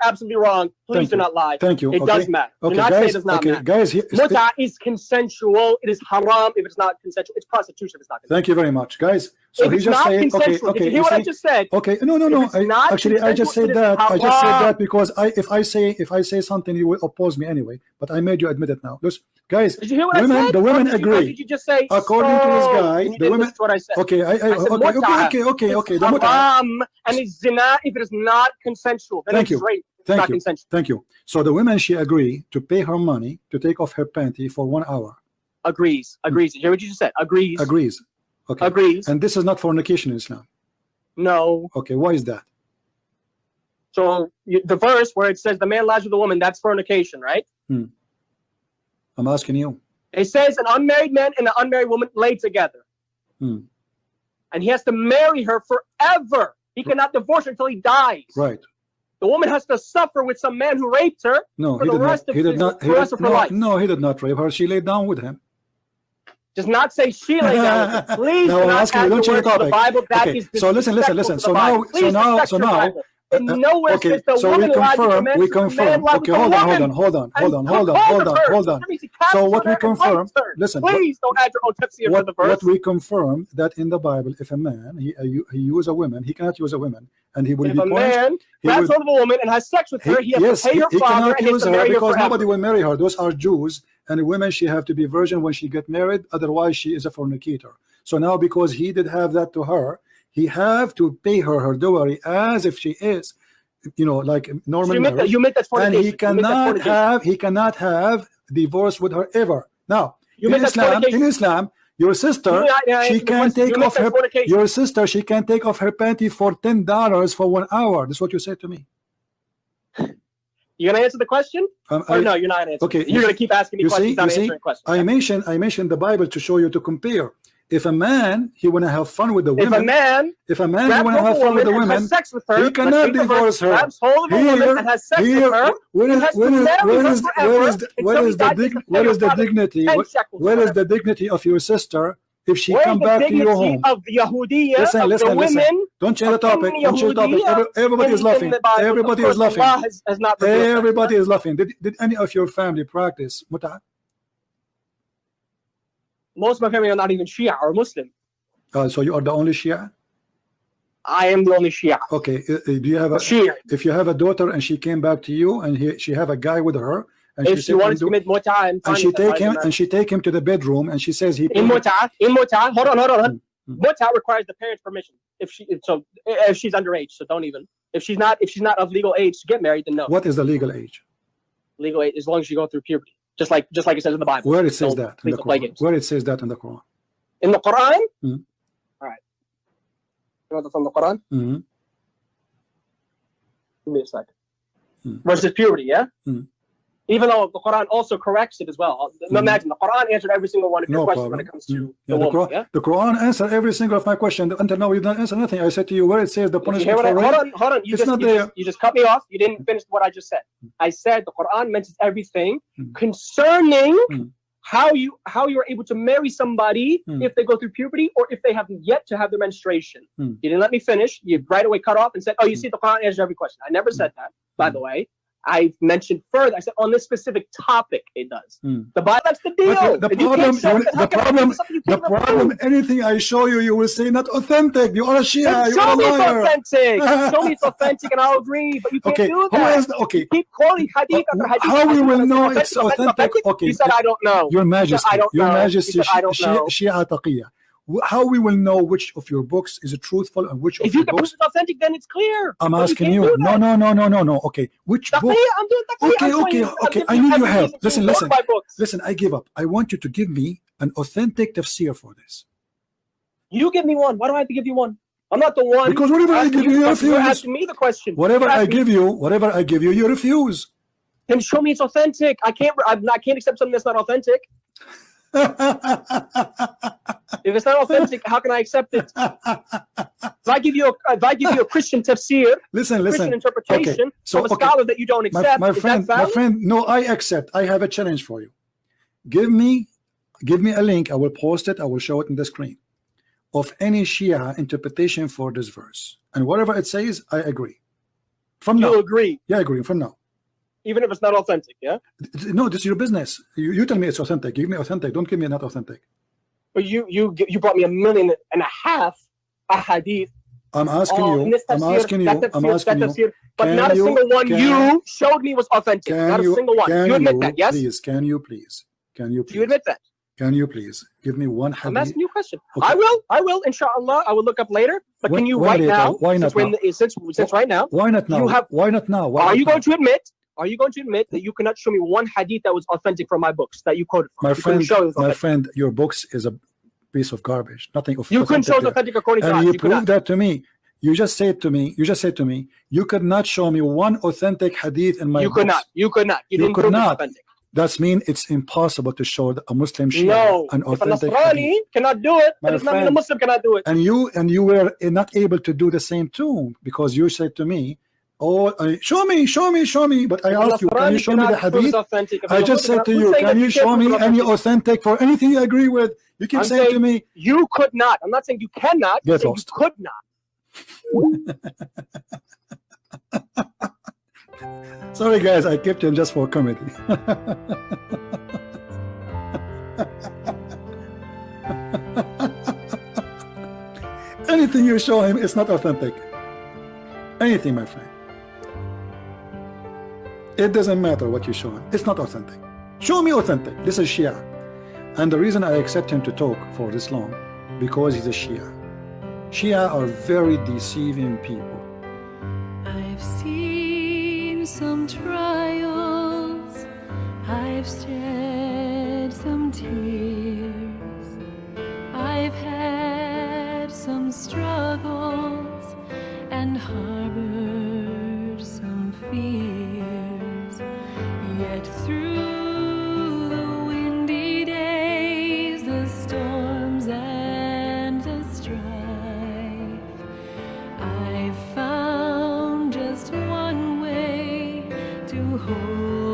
absolutely wrong. Please do not lie. Thank you. It does matter. Okay, do not guys, say it does not matter. Guys, mut'ah is consensual. It is haram if it's not consensual. It's prostitution if it's not consensual. Thank you very much, guys. So if he just said, okay. Did you hear what I just said? Okay, no. I just said that. I just said that because if I say something, you will oppose me anyway. But I made you admit it now. Listen, guys, did you hear what I said? The women agree. Did you just say? According to this guy, the women. That's what I said. Okay, okay. The haram and it's zina if it is not consensual. Then it's rape. Thank you. So the women, she agree to pay her money to take off her panty for 1 hour. Agrees. Did you hear what you just said? Agrees. Okay. Agrees. And this is not fornication in Islam. No. Okay. Why is that? So the verse where it says the man lies with the woman, that's fornication, right? I'm asking you. It says an unmarried man and an unmarried woman lay together. And he has to marry her forever. He cannot divorce her until he dies. Right. The woman has to suffer with some man who raped her for the rest of her life. No, he did not rape her. She laid down with him. Does not say she laid down with him. Please no, do not add the words to the Bible. That is so listen. So now. And nowhere says the woman lied with the man. We confirm. Okay, hold on. So what we confirm, listen. Please don't add your own tafsir to the verse. What we confirm that in the Bible, if a man he use a woman, he cannot use a woman, and he will be punished. If a man grabs hold of a woman and has sex with her, he has to pay her father and he has to marry her because forever. nobody will marry her. Those are Jews, and the women she have to be virgin when she get married. Otherwise, she is a fornicator. So now, because he did have that to her, he have to pay her dowry as if she is, like normal marriage. You make that fornication. And he cannot have divorce with her ever. Now, in Islam, your sister she can take off her panty for $10 for 1 hour. That's what you said to me. You're gonna answer the question? Or no, you're not answering. Okay, you're gonna keep asking me questions. Not answering questions. I mentioned the Bible to show you to compare. If a man he want to have fun with the women, if a man he want to have fun with the women, has sex with her, he cannot divorce her. Grabs hold of a woman and has sex with her. Where is the dignity of your sister if she come back to your home? Of the Yahudiya, listen. Women, don't change the topic. Don't change the topic. Everybody is laughing. Everybody is laughing. Everybody is laughing. Did any of your family practice mut'ah? Most of my family are not even Shia or Muslim. So you are the only Shia? I am the only Shia. Okay. Do you have a Shia? If you have a daughter and she came back to you and she have a guy with her, and if she wanted to commit mut'ah and she take him to the bedroom and she says in mut'ah, hold on. Mut'ah requires the parents' permission. If she's underage, so don't even. If she's not of legal age to get married, then no. What is the legal age? Legal age as long as you go through puberty. Just like it says in the Bible. Where it says that in the Quran? Where it says that in the Quran? In the Quran? All right. You want that from the Quran? Give me a second. Versus puberty, yeah? Even though the Quran also corrects it as well. Imagine the Quran answered every single one of your questions when it comes to the woman. The Quran answered every single of my question. Until now, you don't answer nothing. I said to you where it says the punishment for rape. Hold on. You just cut me off. You didn't finish what I just said. I said the Quran mentions everything concerning how you are able to marry somebody if they go through puberty or if they have yet to have their menstruation. You didn't let me finish. You right away cut off and said, "Oh, you see, the Quran answers every question." I never said that, by the way. I mentioned further. I said on this specific topic, it does. The Bible, that's the deal. The problem. Anything I show you, you will say not authentic. You are a Shia. You are a liar. Show me it's authentic, and I'll agree. But you can't do that. You keep quoting hadith after hadith. How we will know it's authentic? Okay. You said I don't know. Your Majesty. Your Majesty. Shia Taqiyya. How we will know which of your books is truthful and which of your books? If you can prove it's authentic, then it's clear. I'm asking you. No. Okay, which book? I'm doing okay. I need your help. Listen. I give up. I want you to give me an authentic tafsir for this. You give me one. Why do I have to give you one? I'm not the one. Because whatever I give you, you refuse. You're asking me the question. Whatever I give you, you refuse. Then show me it's authentic. I can't accept something that's not authentic. If it's not authentic, how can I accept it? If I give you a Christian tafsir, Christian interpretation of a scholar that you don't accept, my friend, no, I accept. I have a challenge for you. Give me a link. I will post it. I will show it in the screen of any Shia interpretation for this verse, and whatever it says, I agree. From now, you agree? Yeah, I agree. From now. Even if it's not authentic, yeah? No, this is your business. You tell me it's authentic. Give me authentic. Don't give me not authentic. But you brought me 1.5 million hadith. I'm asking you. But not a single one you showed me was authentic. Not a single one. You admit that, yes? Please, can you please? Do you admit that? Can you please give me one hadith? I'm asking you a question. Okay. I will, inshallah. I will look up later. But can you right now? Why not now? Since right now. Why not now? Why not now? Are you going to admit? Are you going to admit that you cannot show me one hadith that was authentic from my books that you quoted from? My friend, your books is a piece of garbage. Nothing of you couldn't show it authentic according to God. You proved that to me. You just said to me. You could not show me one authentic hadith in my books. You could not. You didn't prove it authentic. That means it's impossible to show a Muslim Shia an authentic hadith. Cannot do it. That does not mean a Muslim cannot do it. And you were not able to do the same too, because you said to me, "Oh, show me." But I asked you, can you show me the hadith? I just said to you, can you show me any authentic for anything you agree with? You keep saying to me, you could not. I'm not saying you cannot. I'm saying you could not. Sorry, guys, I kept him just for comedy. Anything you show him, it's not authentic. Anything, my friend. It doesn't matter what you show him. It's not authentic. Show me authentic. This is Shia. And the reason I accept him to talk for this long, because he's a Shia. Shia are very deceiving people. I've seen some trials. I've shed some tears. I've had some struggles and harbored some fears. Yet through the windy days, the storms and Oh